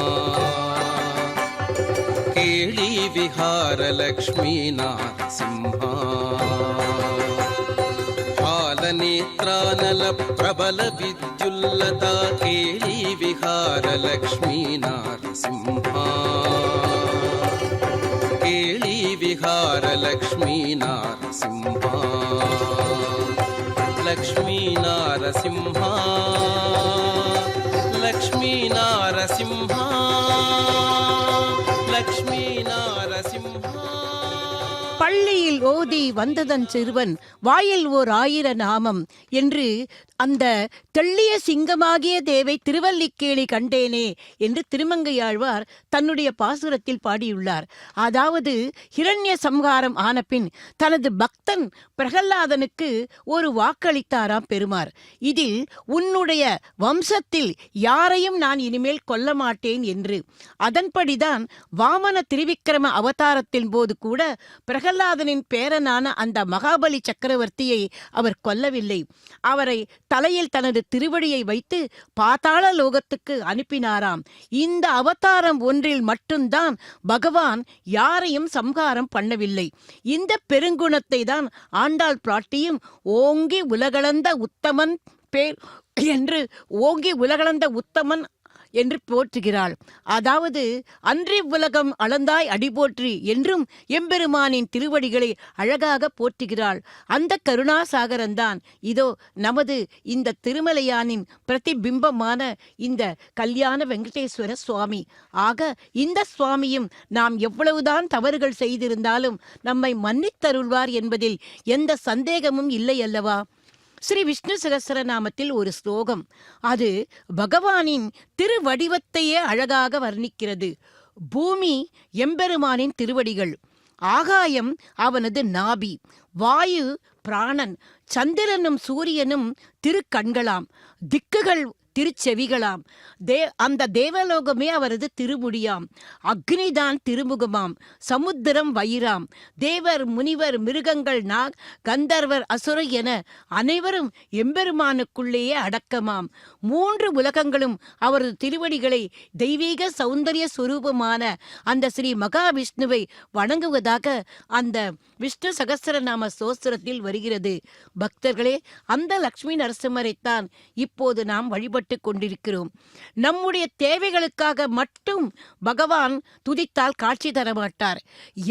केळी विहार लक्ष्मी नारसिंहा फालनेत्रानल प्रबल विद्युल्लता केळी विहार लक्ष्मी नारसिंहा केळी विहार लक्ष्मी नारसिंहा लक्ष्मी नारसिंहा लक्ष्मी नारसिंहा लक्ष्मी नारसिंहा பள்ளியில் ஓதி வந்ததன் சிறுவன் வாயில் ஓர் 1000 நாமம் என்று அந்த தெள்ளிய சிங்கமாகிய தேவை திருவல்லிக்கேணி கண்டேனே என்று திருமங்கையாழ்வார் தன்னுடைய பாசுரத்தில் பாடியுள்ளார். அதாவது ஹிரண்ய சம்ஹாரம் ஆனபின் தனது பக்தன் பிரகல்லாதனுக்கு ஒரு வாக்களித்தாராம் பெருமார். இதில் உன்னுடைய வம்சத்தில் யாரையும் நான் இனிமேல் கொல்ல மாட்டேன் என்று. அதன்படிதான் வாமன திருவிக்கிரம அவதாரத்தின் போது கூட பிரகல்லாதனின் பேரனான அந்த மகாபலி சக்கரவர்த்தியை அவர் கொல்லவில்லை. அவரை தலையில் தனது திருவடியை வைத்து பாதாள லோகத்துக்கு அனுப்பினாராம். இந்த அவதாரம் ஒன்றில் மட்டும்தான் பகவான் யாரையும் சம்ஹாரம் பண்ணவில்லை. இந்த பெருங்குணத்தை தான் ஆண்டாள் பிராட்டியும் ஓங்கி உலகளந்த உத்தமன் பேர் என்று ஓங்கி உலகளந்த உத்தமன் என்று போற்றுகிறாள். அதாவது அன்றி உலகம் அளந்தாய் அடிபோற்றி என்றும் எம்பெருமானின் திருவடிகளை அழகாக போற்றுகிறாள். அந்த கருணாசாகரன்தான் இதோ நமது இந்த திருமலையானின் பிரதிபிம்பமான இந்த கல்யாண வெங்கடேஸ்வர சுவாமி. ஆக இந்த சுவாமியும் நாம் எவ்வளவுதான் தவறுகள் செய்திருந்தாலும் நம்மை மன்னித்தருள்வார் என்பதில் எந்த சந்தேகமும் இல்லை அல்லவா? ஸ்ரீ விஷ்ணு சகஸ்ரநாமத்தில் ஒரு ஸ்லோகம், அது பகவானின் திருவடிவத்தையே அழகாக வர்ணிக்கிறது. பூமி எம்பெருமானின் திருவடிகள், ஆகாயம் அவனது நாபி, வாயு பிராணன், சந்திரனும் சூரியனும் திருக்கண்களாம், திக்குகள் திருச்செவிகளாம், அந்த தேவலோகமே அவரது திருமுடியாம், அக்னிதான் திருமுகமாம், சமுத்திரம் வயிறாம், தேவர் முனிவர் மிருகங்கள் கந்தர்வர் அசுரை என அனைவரும் எம்பெருமானுக்குள்ளேயே அடக்கமாம். 3 உலகங்களும் அவரது திருவடிகளை தெய்வீக சௌந்தரிய சுரூபமான அந்த ஸ்ரீ மகாவிஷ்ணுவை வணங்குவதாக அந்த விஷ்ணு சகஸ்ரநாம ஸ்தோத்திரத்தில் வருகிறது. பக்தர்களே, அந்த லக்ஷ்மி நரசிம்மரைத்தான் இப்போது நாம் வழிபட்டு கொண்டிருக்கிறோம். நம்முடைய தேவைகளுக்காக மட்டும் பகவான் துதித்தால் காட்சி தரமாட்டார்.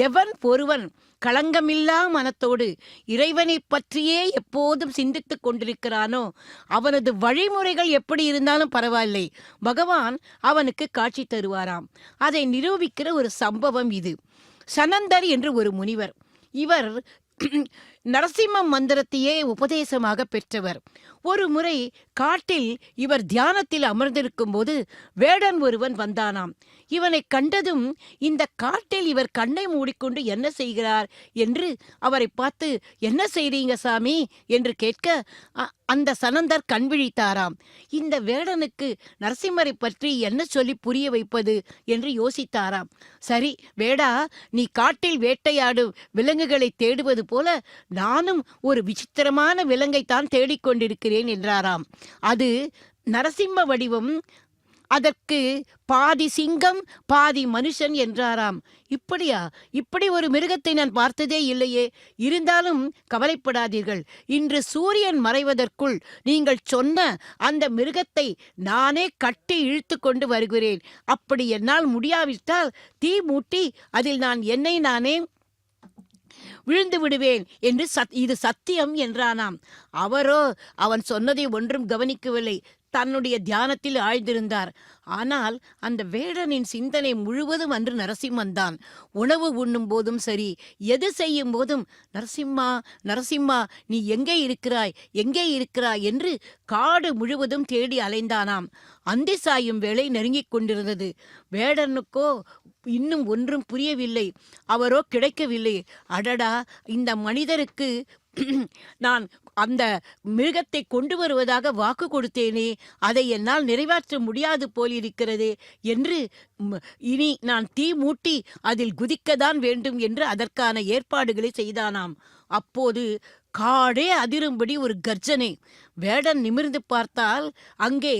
எவன் ஒருவன் களங்கமில்லா மனத்தோடு இறைவனை பற்றியே எப்போதும் சிந்தித்துக் கொண்டிருக்கிறானோ அவனது வழிமுறைகள் எப்படி இருந்தாலும் பரவாயில்லை, பகவான் அவனுக்கு காட்சி தருவாராம். அதை நிரூபிக்கிற ஒரு சம்பவம் இது. சனந்தர் என்று ஒரு முனிவர். இவர் நரசிம்ம மந்திரத்தையே உபதேசமாக பெற்றவர். ஒரு முறை காட்டில் இவர் தியானத்தில் அமர்ந்திருக்கும் போது வேடன் ஒருவன் வந்தானாம். இவனை கண்டதும் இந்த காட்டில் இவர் கண்ணை மூடிக்கொண்டு என்ன செய்கிறார் என்று அவரை பார்த்து, என்ன செய்றீங்க சாமி என்று கேட்க அந்த சனந்தர் கண் விழித்தாராம். இந்த வேடனுக்கு நரசிம்மரை பற்றி என்ன சொல்லி புரிய வைப்பது என்று யோசித்தாராம். சரி வேடா, நீ காட்டில் வேட்டையாடு விலங்குகளை தேடுவது போல நானும் ஒரு விசித்திரமான விலங்கைத்தான் தேடிக்கொண்டிருக்கிறேன் என்றாராம். அது நரசிம்ம வடிவம், அதற்கு பாதி சிங்கம் பாதி மனுஷன் என்றாராம். இப்படியா? இப்படி ஒரு மிருகத்தை நான் பார்த்ததே இல்லையே. இருந்தாலும் கவலைப்படாதீர்கள், இன்று சூரியன் மறைவதற்குள் நீங்கள் சொன்ன அந்த மிருகத்தை நானே கட்டி இழுத்து கொண்டு வருகிறேன். அப்படி என்னால் முடியாவிட்டால் தீ மூட்டி அதில் நான் என்னை நானே விழுந்து விடுவேன் என்று இது சத்தியம் என்றானாம். அவரோ அவன் சொன்னதை ஒன்றும் கவனிக்கவில்லை, தன்னுடைய தியானத்தில் ஆழ்ந்திருந்தார். ஆனால் அந்த வேடனின் சிந்தனை முழுவதும் அன்று நரசிம்மன் தான். உணவு உண்ணும் போதும் சரி, எது செய்யும் போதும் நரசிம்மா நரசிம்மா நீ எங்கே இருக்கிறாய் எங்கே இருக்கிறாய் என்று காடு முழுவதும் தேடி அலைந்தானாம். அந்தி சாயும் வேளை நெருங்கிக் கொண்டிருந்தது. வேடனுக்கோ இன்னும் ஒன்றும் புரியவில்லை. அவரோ கிடைக்கவில்லை. அடடா, இந்த மனிதருக்கு நான் அந்த மிருகத்தை கொண்டு வருவதாக வாக்கு கொடுத்தேனே, அதை என்னால் நிறைவேற்ற முடியாது போலிருக்கிறதே என்று இனி நான் தீ மூட்டி அதில் குதிக்கத்தான் வேண்டும் என்று அதற்கான ஏற்பாடுகளை செய்தானாம். அப்போது காடே அதிரும்படி ஒரு கர்ஜனை. வேடன் நிமிர்ந்து பார்த்தால் அங்கே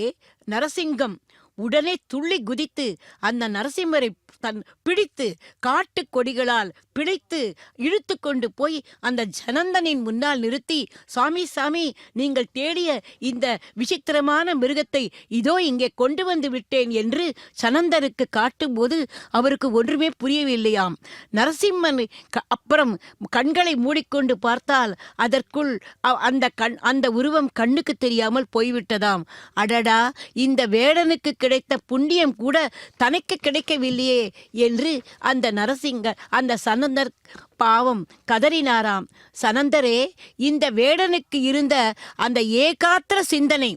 நரசிங்கம். உடனே துள்ளி குதித்து அந்த நரசிம்மரை தன் பிடித்து காட்டு கொடிகளால் பிடித்து இழுத்து கொண்டு போய் அந்த ஜனந்தனின் முன்னால் நிறுத்தி, சாமி சாமி, நீங்கள் தேடிய இந்த விசித்திரமான மிருகத்தை இதோ இங்கே கொண்டு வந்து விட்டேன் என்று சனந்தருக்கு காட்டும்போது அவருக்கு ஒன்றுமே புரியவில்லையாம். நரசிம்மன் அப்புறம் கண்களை மூடிக்கொண்டு பார்த்தால் அதற்குள் அந்த உருவம் கண்ணுக்கு தெரியாமல் போய்விட்டதாம். அடடா, இந்த வேடனுக்கு கிடைத்த புண்ணியம் கூட தனக்கு கிடைக்கவில்லையே என்று அந்த சனந்தர் பாவம் கதறினாராம். சனந்தரே, இந்த வேடனுக்கு இருந்த அந்த ஏகாத்திர சிந்தனை,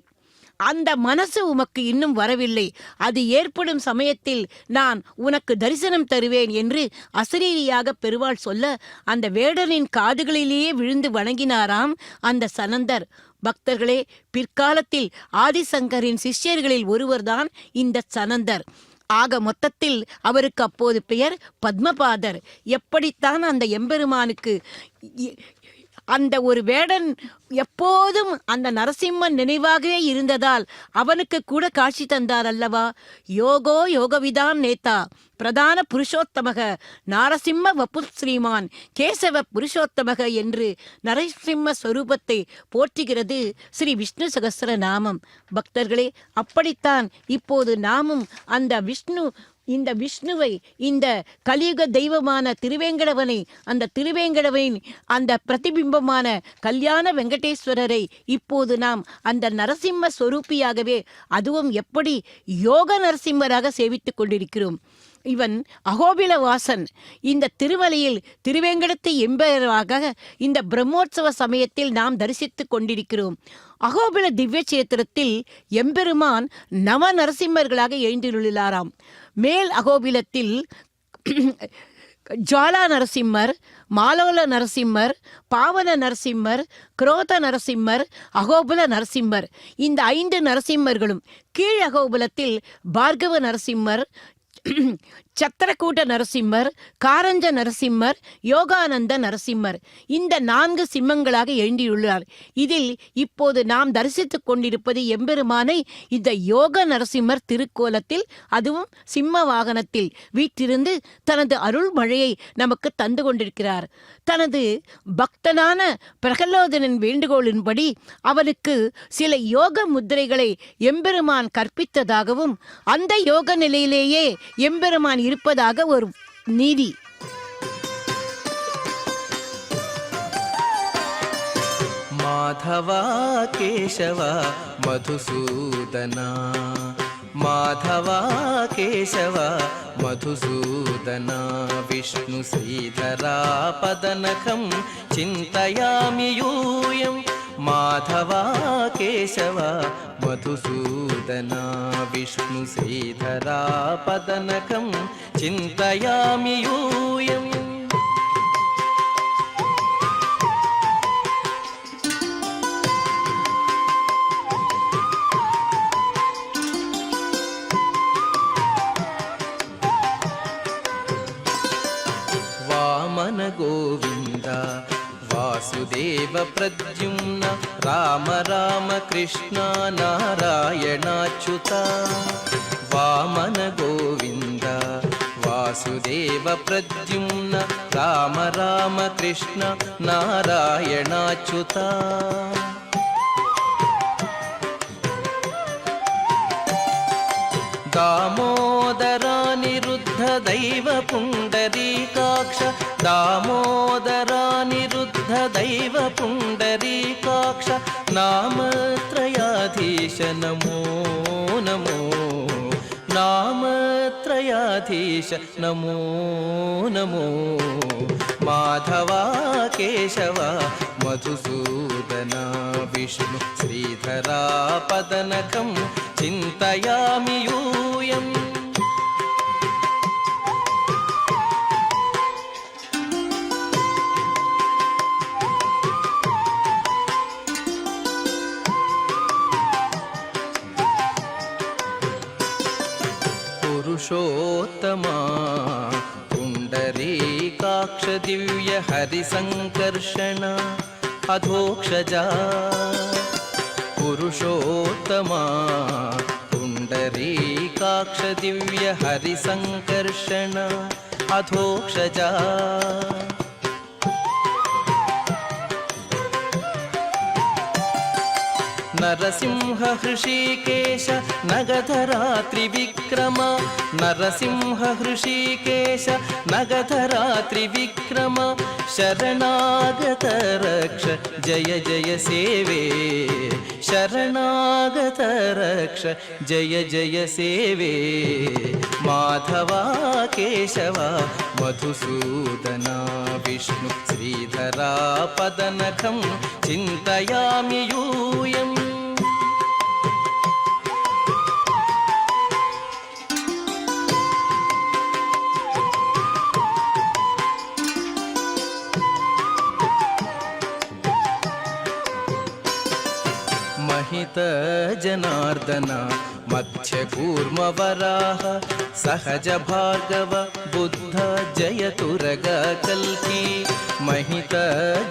அந்த மனசு உமக்கு இன்னும் வரவில்லை. அது ஏற்படும் சமயத்தில் நான் உனக்கு தரிசனம் தருவேன் என்று அசரீரியாக பெருவாள் சொல்ல அந்த வேடனின் காதுகளிலேயே விழுந்து வணங்கினாராம் அந்த சனந்தர். பக்தர்களே, பிற்காலத்தில் ஆதிசங்கரின் சிஷ்யர்களில் ஒருவர்தான் இந்த சனந்தர். ஆக மொத்தத்தில் அவருக்கு அப்போது பெயர் பத்மபாதர். எப்படித்தான் அந்த எம்பெருமானுக்கு அந்த ஒரு வேடன் எப்போதும் அந்த நரசிம்மன் நினைவாகவே இருந்ததால் அவனுக்கு கூட காட்சி தந்தார் அல்லவா. யோகோ யோகவிதான் நேதா பிரதான புருஷோத்தமக நாரசிம்ம வபு ஸ்ரீமான் கேசவ புருஷோத்தமக என்று நரசிம்ம ஸ்வரூபத்தை போற்றுகிறது ஸ்ரீ விஷ்ணு சகஸ்ர நாமம். பக்தர்களே, அப்படித்தான் இப்போது நாமும் இந்த விஷ்ணுவை, இந்த கலியுக தெய்வமான திருவேங்கடவனை, அந்த திருவேங்கடவனின் அந்த பிரதிபிம்பமான கல்யாண வெங்கடேஸ்வரரை இப்போது நாம் அந்த நரசிம்ம ஸ்வரூபியாகவே, அதுவும் எப்படி யோக நரசிம்மராக சேவித்துக் கொண்டிருக்கிறோம். இவன் அகோபில வாசன். இந்த திருமலையில் திருவேங்கடத்தை எம்பெருமாக இந்த பிரம்மோற்சவ சமயத்தில் நாம் தரிசித்துக் கொண்டிருக்கிறோம். அகோபில திவ்ய சேத்திரத்தில் எம்பெருமான் நவ நரசிம்மர்களாக எழுந்துள்ளாராம். மேல் அகோபிலத்தில் ஜுவாலா நரசிம்மர், மாலோல நரசிம்மர், பாவன நரசிம்மர், குரோத நரசிம்மர், அகோபுல நரசிம்மர், இந்த 5 நரசிம்மர்களும். கீழ் அகோபுலத்தில் பார்கவ நரசிம்மர், சத்திரக்கூட்ட நரசிம்மர், காரஞ்ச நரசிம்மர், யோகானந்த நரசிம்மர், இந்த 4 சிம்மங்களாக எழுந்தியுள்ளார். இதில் இப்போது நாம் தரிசித்துக் கொண்டிருப்பது எம்பெருமானை இந்த யோக நரசிம்மர் திருக்கோலத்தில், அதுவும் சிம்ம வாகனத்தில் வீற்றிருந்து தனது அருள் மழையை நமக்கு தந்து கொண்டிருக்கிறார். தனது பக்தனான பிரகலோதனின் வேண்டுகோளின்படி அவனுக்கு சில யோக முத்திரைகளை எம்பெருமான் கற்பித்ததாகவும் அந்த யோக நிலையிலேயே எம்பெருமான் இருப்பதாக ஒரு நீதி. மாதவா கேசவா மதுசூதனா మాధవా కేశవ మధుసూదనా విష్ణు శ్రీధరా పదనఖం చింతయామి యూయం మాధవా కేశవ మధుసూదనా విష్ణు శ్రీధరా పదనఖం చింతయామి యూయం వామన గోవింద వాసుదేవ ప్రద్యుమ్న రామ రామ కృష్ణ నారాయణాచ్యుత వామన గోవింద వాసుదేవ ప్రద్యుమ్న రామ రామ కృష్ణ నారాయణాచ్యుత దామోదరానిరుద్ధ దైవ పుండరీకాక్ష దామోదరానిరుద్ధ దైవ పుండరీకాక్ష నామత్రయాధీశ నమో నమో నామత్రయాధీశ నమో నమో మాధవా కేశవ మధుసూదనా విష్ణు శ్రీధరా పదనఖం చింతయామి యూయం పురుషోత్తమా పుండరీకాక్ష దివ్య హరిసంకర్షణ అధోక్షజా పురుషోత్తమా పుండరీకాక్ష దివ్య హరిసంకర్షణ అధోక్షజా నరసింహ హృషీకేశ నగధరా త్రివిక్రమ నరసింహ హృషీకేశ నగధరా త్రివిక్రమ శరణాగత రక్ష జయ జయ సేవే శరణాగత రక్ష జయ జయ సేవే మాధవా కేశవ మధుసూదనా విష్ణు శ్రీధరా పదనఖం చింతయామి యూయం महित जनार्दन मत्स्य कूर्म वराह सहज भार्गव बुद्ध जयतुरग कल्की महित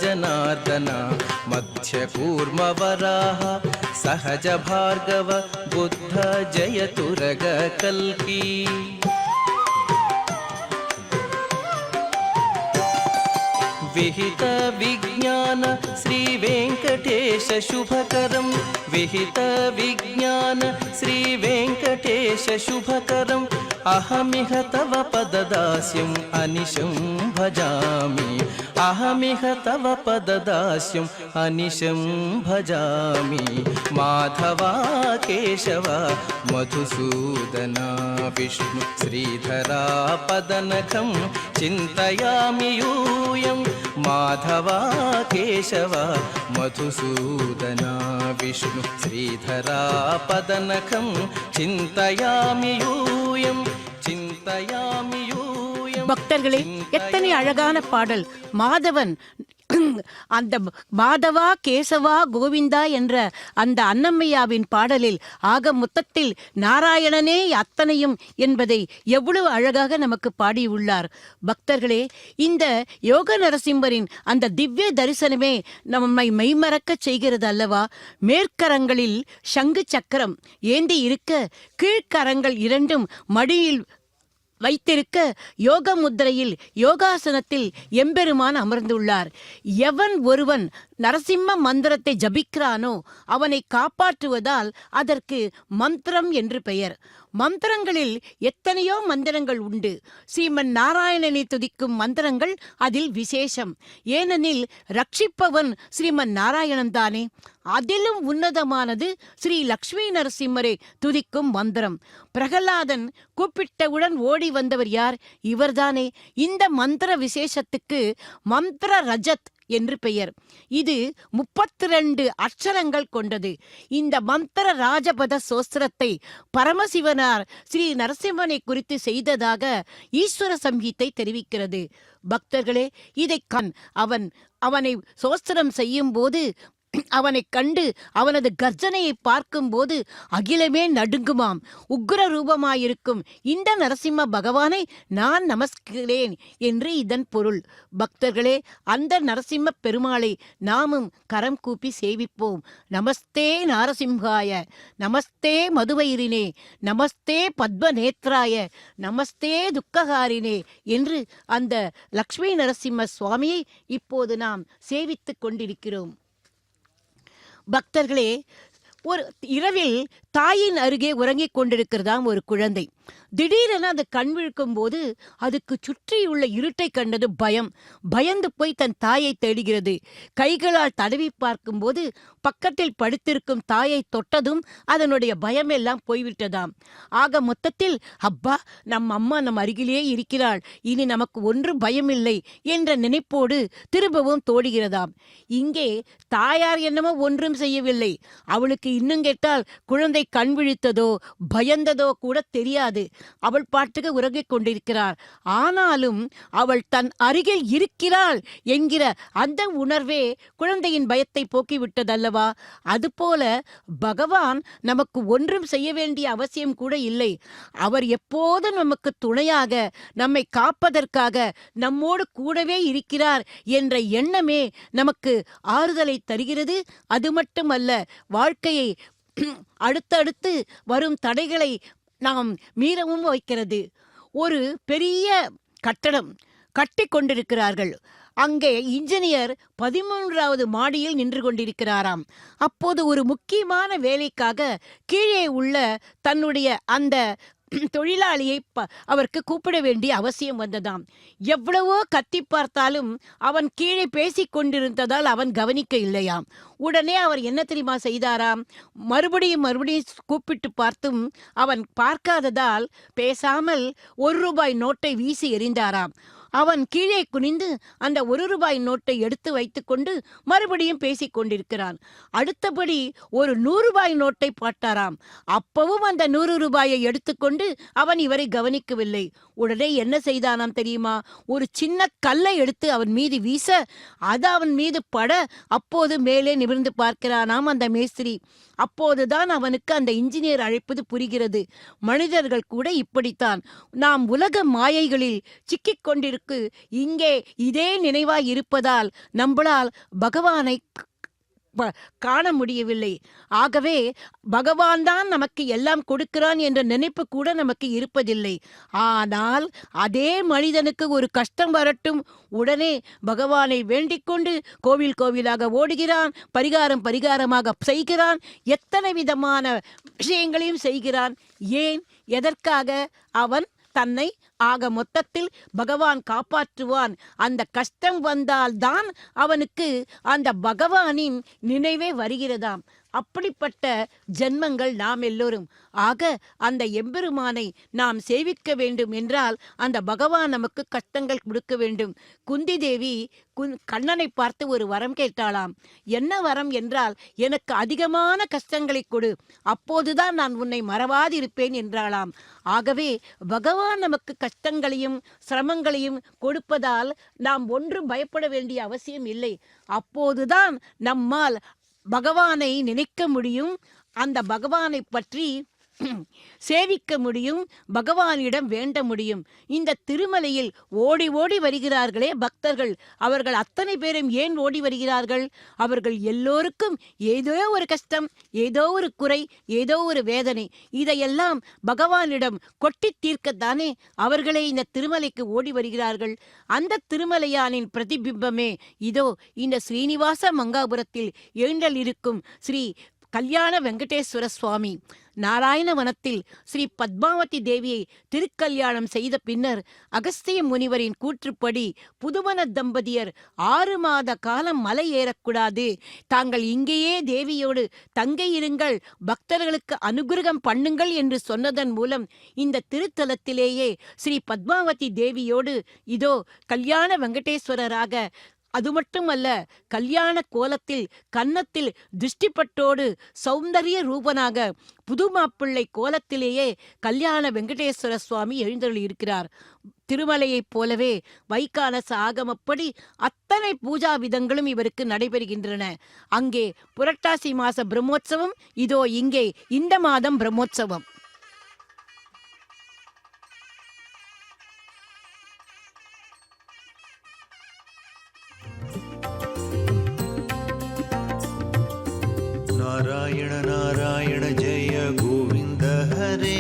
जनार्दन मत्स्य कूर्म वराह सहज भार्गव बुद्ध जयतुरग कल्की विहित विज्ञान श्री वेंकटेश शुभकरं विहित विज्ञान श्री वेंकटेश शुभकरं अहमिह तव पददास्यम् अनिशं भजामि अहमिह तव पददास्यम् अनिशं भजामि माधवा केशव मधुसूदना विष्णु श्रीधरा पदनखं चिन्तयामि यूयं माधवा केशव मधुसूदना विष्णु श्रीधरा पदनखं चिन्तयामि यूयं चिन्तयामि यूयं பக்தர்களே, எத்தனை அழகான பாடல்! மாதவன் அந்த மாதவா கேசவா கோவிந்தா என்ற அந்த அன்னம்மையாவின் பாடலில் ஆக மொத்தத்தில் நாராயணனே அத்தனையும் என்பதை எவ்வளவு அழகாக நமக்கு பாடியுள்ளார். பக்தர்களே, இந்த யோக நரசிம்மரின் அந்த திவ்ய தரிசனமே நம்மை மெய்மறக்க செய்கிறது அல்லவா? மேற்கரங்களில் சங்கு சக்கரம் ஏந்தி இருக்க, கீழ்கரங்கள் இரண்டும் மடியில் வைத்திருக்க, யோக முத்திரையில் யோகாசனத்தில் எம்பெருமான் அமர்ந்துள்ளார். எவன் ஒருவன் நரசிம்ம மந்திரத்தை ஜபிக்கிறானோ அவனை காப்பாற்றுவதால் அதற்கு மந்திரம் என்று பெயர். மந்திரங்களில் எத்தனையோ மந்திரங்கள் உண்டு. ஸ்ரீமன் நாராயணனை துதிக்கும் மந்திரங்கள் அதில் விசேஷம். ஏனெனில் ரட்சிப்பவன் ஸ்ரீமன் நாராயணன் தானே. அதிலும் உன்னதமானது ஸ்ரீ லக்ஷ்மி நரசிம்மரை துதிக்கும் மந்திரம். பிரகலாதன் கூப்பிட்டவுடன் ஓடி வந்தவர் யார்? இவர்தானே. இந்த மந்திர விசேஷத்துக்கு மந்திர ரஜத் என்று பெயர். இது 32 அட்சரங்கள் கொண்டது. இந்த மந்திர ராஜபத சோஸ்திரத்தை பரமசிவனார் ஸ்ரீ நரசிம்மனை குறித்து செய்ததாக ஈஸ்வர சம்ஹிதை தெரிவிக்கிறது. பக்தர்களே, இதை அவனை சோஸ்திரம் செய்யும் போது, அவனை கண்டு அவனது கர்ஜனையை பார்க்கும்போது அகிலமே நடுங்குமாம். உக்ர ரூபமாயிருக்கும் இந்த நரசிம்ம பகவானை நான் நமஸ்கிறேன் என்று இதன் பொருள். பக்தர்களே, அந்த நரசிம்ம பெருமாளை நாமும் கரம் கூப்பி சேவிப்போம். நமஸ்தே நாரசிம்ஹாய, நமஸ்தே மதுவைரினே, நமஸ்தே பத்மநேத்ராய, நமஸ்தே துக்ககாரினே என்று அந்த லக்ஷ்மி நரசிம்ம சுவாமியை இப்போது நாம் சேவித்துக் கொண்டிருக்கிறோம். பக்தர்களே, ஒரு இரவில் தாயின் அருகே உறங்கிக் கொண்டிருக்கிறதாம் ஒரு குழந்தை. திடீரென அது கண் விழிக்கும் போது அதுக்கு சுற்றியுள்ள இருட்டை கண்டது பயந்து போய் தன் தாயை தேடுகிறது. கைகளால் தடவி பார்க்கும்போது பக்கத்தில் படுத்திருக்கும் தாயை தொட்டதும் அதனுடைய பயமெல்லாம் போய்விட்டதாம். ஆக மொத்தத்தில், அப்பா, நம் அம்மா நம் அருகிலேயே இருக்கிறாள், இனி நமக்கு ஒன்றும் பயமில்லை என்ற நினைப்போடு திரும்பவும் தோடுகிறதாம். இங்கே தாயார் என்னமோ ஒன்றும் செய்யவில்லை. அவளுக்கு இன்னும் கேட்டால் குழந்தை கண் விழித்ததோ பயந்ததோ கூட தெரியாது. அவள் பாட்டுக்கு உறங்கிக் கொண்டிருக்கிறார். ஆனாலும் அவள் தன் அருகில் இருக்கிறாள் என்கிற அந்த உணர்வே குழந்தையின் பயத்தை போக்கிவிட்டதல்லவா? அதுபோல பகவான் நமக்கு ஒன்றும் செய்ய வேண்டிய அவசியம் கூட இல்லை. அவர் எப்போதும் நமக்கு துணையாக, நம்மை காப்பதற்காக நம்மோடு கூடவே இருக்கிறார் என்ற எண்ணமே நமக்கு ஆறுதலை தருகிறது. அது மட்டுமல்ல, வாழ்க்கையை அடுத்தடுத்து வரும் தடைகளை நாம் மீறவும் வைக்கிறது. ஒரு பெரிய கட்டடம் கட்டி கொண்டிருக்கிறார்கள். அங்கே இன்ஜினியர் 13வது மாடியில் நின்று கொண்டிருக்கிறாராம். அப்போது ஒரு முக்கியமான வேலைக்காக கீழே உள்ள தன்னுடைய அந்த தொழிலாளியை அவருக்கு கூப்பிட வேண்டிய அவசியம் வந்ததாம். எவ்வளவோ கத்தி பார்த்தாலும் அவன் கீழே பேசிக் கொண்டிருந்ததால் அவன் கவனிக்க இல்லையாம். உடனே அவர் என்ன தெரியுமா செய்தாராம்? மறுபடியும் கூப்பிட்டு பார்த்தும் அவன் பார்க்காததால் பேசாமல் 1 ரூபாய் நோட்டை வீசி எறிந்தாராம். அவன் கீழே குனிந்து அந்த 1 ரூபாய் நோட்டை எடுத்து வைத்துக்கொண்டு மறுபடியும் பேசிக் கொண்டிருக்கிறான். அடுத்தபடி ஒரு 100 ரூபாய் நோட்டை பாட்டாராம். அப்பவும் அந்த 100 ரூபாயை எடுத்துக்கொண்டு அவன் இவரை கவனிக்கவில்லை. உடனே என்ன செய்தானாம் தெரியுமா? ஒரு சின்ன கல்லை எடுத்து அவன் மீது வீச, அது அவன் மீது பட, அப்போது மேலே நிமிர்ந்து பார்க்கிறானாம் அந்த மேஸ்திரி. அப்போதுதான் அவனுக்கு அந்த இன்ஜினியர் அழைப்பது புரிகிறது. மனிதர்கள் கூட இப்படித்தான். நாம் உலக மாயைகளில் சிக்கிக் கொண்டிருக்க இங்கே இதே நினைவாய் இருப்பதால் நம்மளால் பகவானை காண முடியவில்லை. ஆகவே பகவான் தான் நமக்கு எல்லாம் கொடுக்கிறான் என்ற நினைப்பு கூட நமக்கு இருப்பதில்லை. ஆனால் அதே மனிதனுக்கு ஒரு கஷ்டம் வரட்டும், உடனே பகவானை வேண்டிக் கொண்டு கோவிலாக ஓடுகிறான், பரிகாரமாக செய்கிறான், எத்தனை விதமான விஷயங்களையும் செய்கிறான். ஏன்? எதற்காக? அவன் தன்னை ஆக மொத்தத்தில் பகவான் காப்பாற்றுவான். அந்த கஷ்டம் வந்தால்தான் அவனுக்கு அந்த பகவானின் நினைவே வருகிறதாம். அப்படிப்பட்ட ஜென்மங்கள் நாம் எல்லோரும். ஆக அந்த எம்பெருமானை நாம் சேவிக்க வேண்டும் என்றால் அந்த பகவான் நமக்கு கஷ்டங்கள் கொடுக்க வேண்டும். குந்தி தேவி கண்ணனை பார்த்து ஒரு வரம் கேட்டாளாம். என்ன வரம் என்றால், எனக்கு அதிகமான கஷ்டங்களை கொடு, அப்போதுதான் நான் உன்னை மறவாதிருப்பேன் என்றாளாம். ஆகவே பகவான் நமக்கு கஷ்டங்களையும் சிரமங்களையும் கொடுப்பதால் நாம் ஒன்றும் பயப்பட வேண்டிய அவசியம் இல்லை. அப்போதுதான் நம்மால் பகவானை நினைக்க முடியும், அந்த பகவானை பற்றி சேவிக்க முடியும், பகவானிடம் வேண்ட முடியும். இந்த திருமலையில் ஓடி ஓடி வருகிறார்களே பக்தர்கள், அவர்கள் அத்தனை பேரும் ஏன் ஓடி வருகிறார்கள்? அவர்கள் எல்லோருக்கும் ஏதோ ஒரு கஷ்டம், ஏதோ ஒரு குறை, ஏதோ ஒரு வேதனை. இதையெல்லாம் பகவானிடம் கொட்டி தீர்க்கத்தானே அவர்களே இந்த திருமலைக்கு ஓடி வருகிறார்கள். அந்த திருமலையானின் பிரதிபிம்பமே இதோ இந்த ஸ்ரீனிவாச மங்காபுரத்தில் எழுந்தல் இருக்கும் ஸ்ரீ கல்யாண வெங்கடேஸ்வர சுவாமி நாராயணவனத்தில் ஸ்ரீ பத்மாவதி தேவியை திருக்கல்யாணம் செய்த பின்னர் அகஸ்திய முனிவரின் கூற்றுப்படி புதுவன தம்பதியர் 6 மாத காலம் மலை ஏறக்கூடாது, தாங்கள் இங்கேயே தேவியோடு தங்க இருங்கள், பக்தர்களுக்கு அனுகிரகம் பண்ணுங்கள் என்று சொன்னதன் மூலம் இந்த திருத்தலத்திலேயே ஸ்ரீ பத்மாவதி தேவியோடு இதோ கல்யாண வெங்கடேஸ்வரராக, அது மட்டுமல்ல கல்யாண கோலத்தில் கன்னத்தில் திருஷ்டிப்பட்டோடு சௌந்தரிய ரூபனாக புது மாப்பிள்ளை கோலத்திலேயே கல்யாண வெங்கடேஸ்வர சுவாமி எழுந்தருளியிருக்கிறார். திருமலையைப் போலவே வைகானச ஆகமப்படி அத்தனை பூஜா விதங்களும் இவருக்கு நடைபெறுகின்றன. அங்கே புரட்டாசி மாச பிரம்மோற்சவம், இதோ இங்கே இந்த மாதம் பிரம்மோற்சவம். नारायण नारायण जय गोविन्द हरे,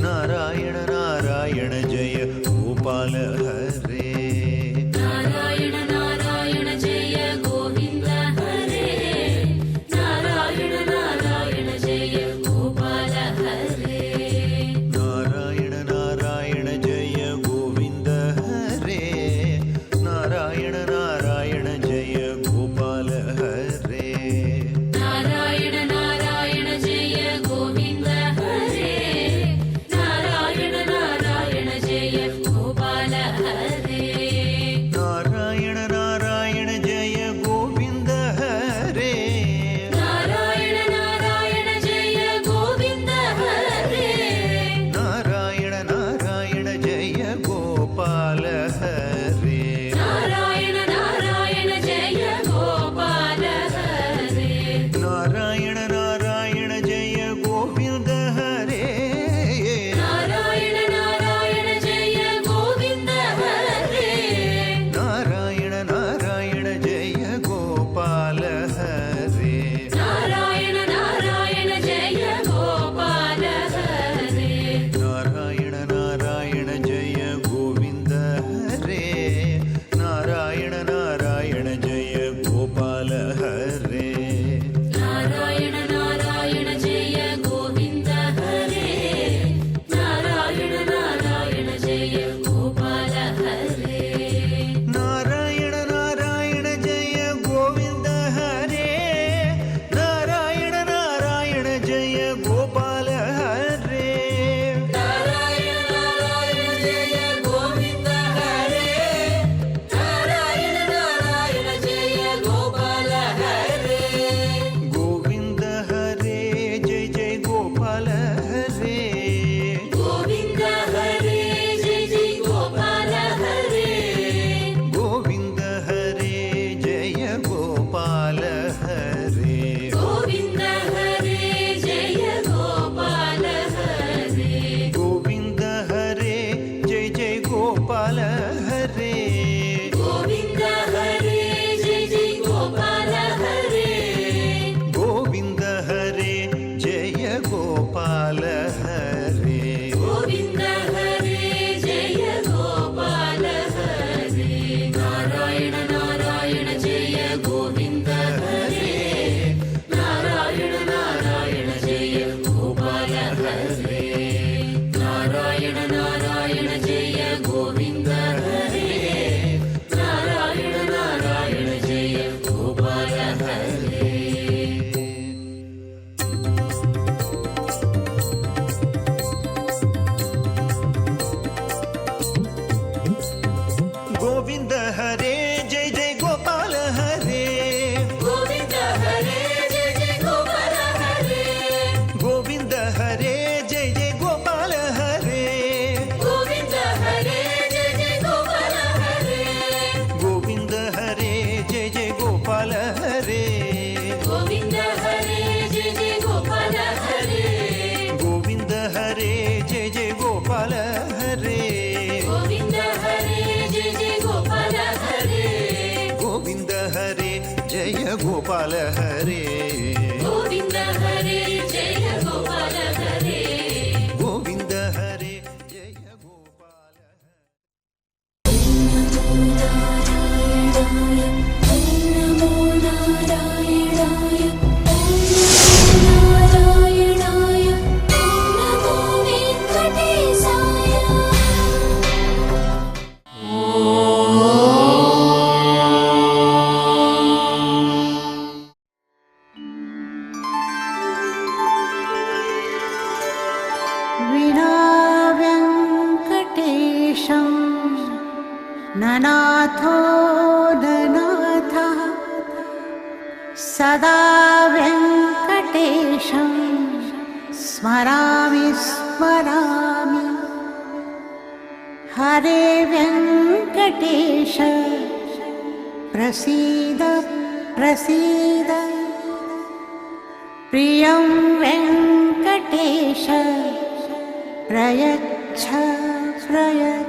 नारायण नारायण जय गोपाल हरे, नारायण नारायण जय गोविन्द हरे, नारायण नारायण जय गोपाल हरे, नारायण नारायण जय गोविन्द हरे, नारायण नारायण जय गोपाल हरे, नारायण नारायण जय गोविन्द हरे, नारायण नारायण जय गोपाल हरे. सदा वेङ्कटेशं स्मरामि स्मरामि हरे वेङ्कटेश प्रसीद प्रसीद प्रियं वेङ्कटेश प्रयच्छ प्रयच्छ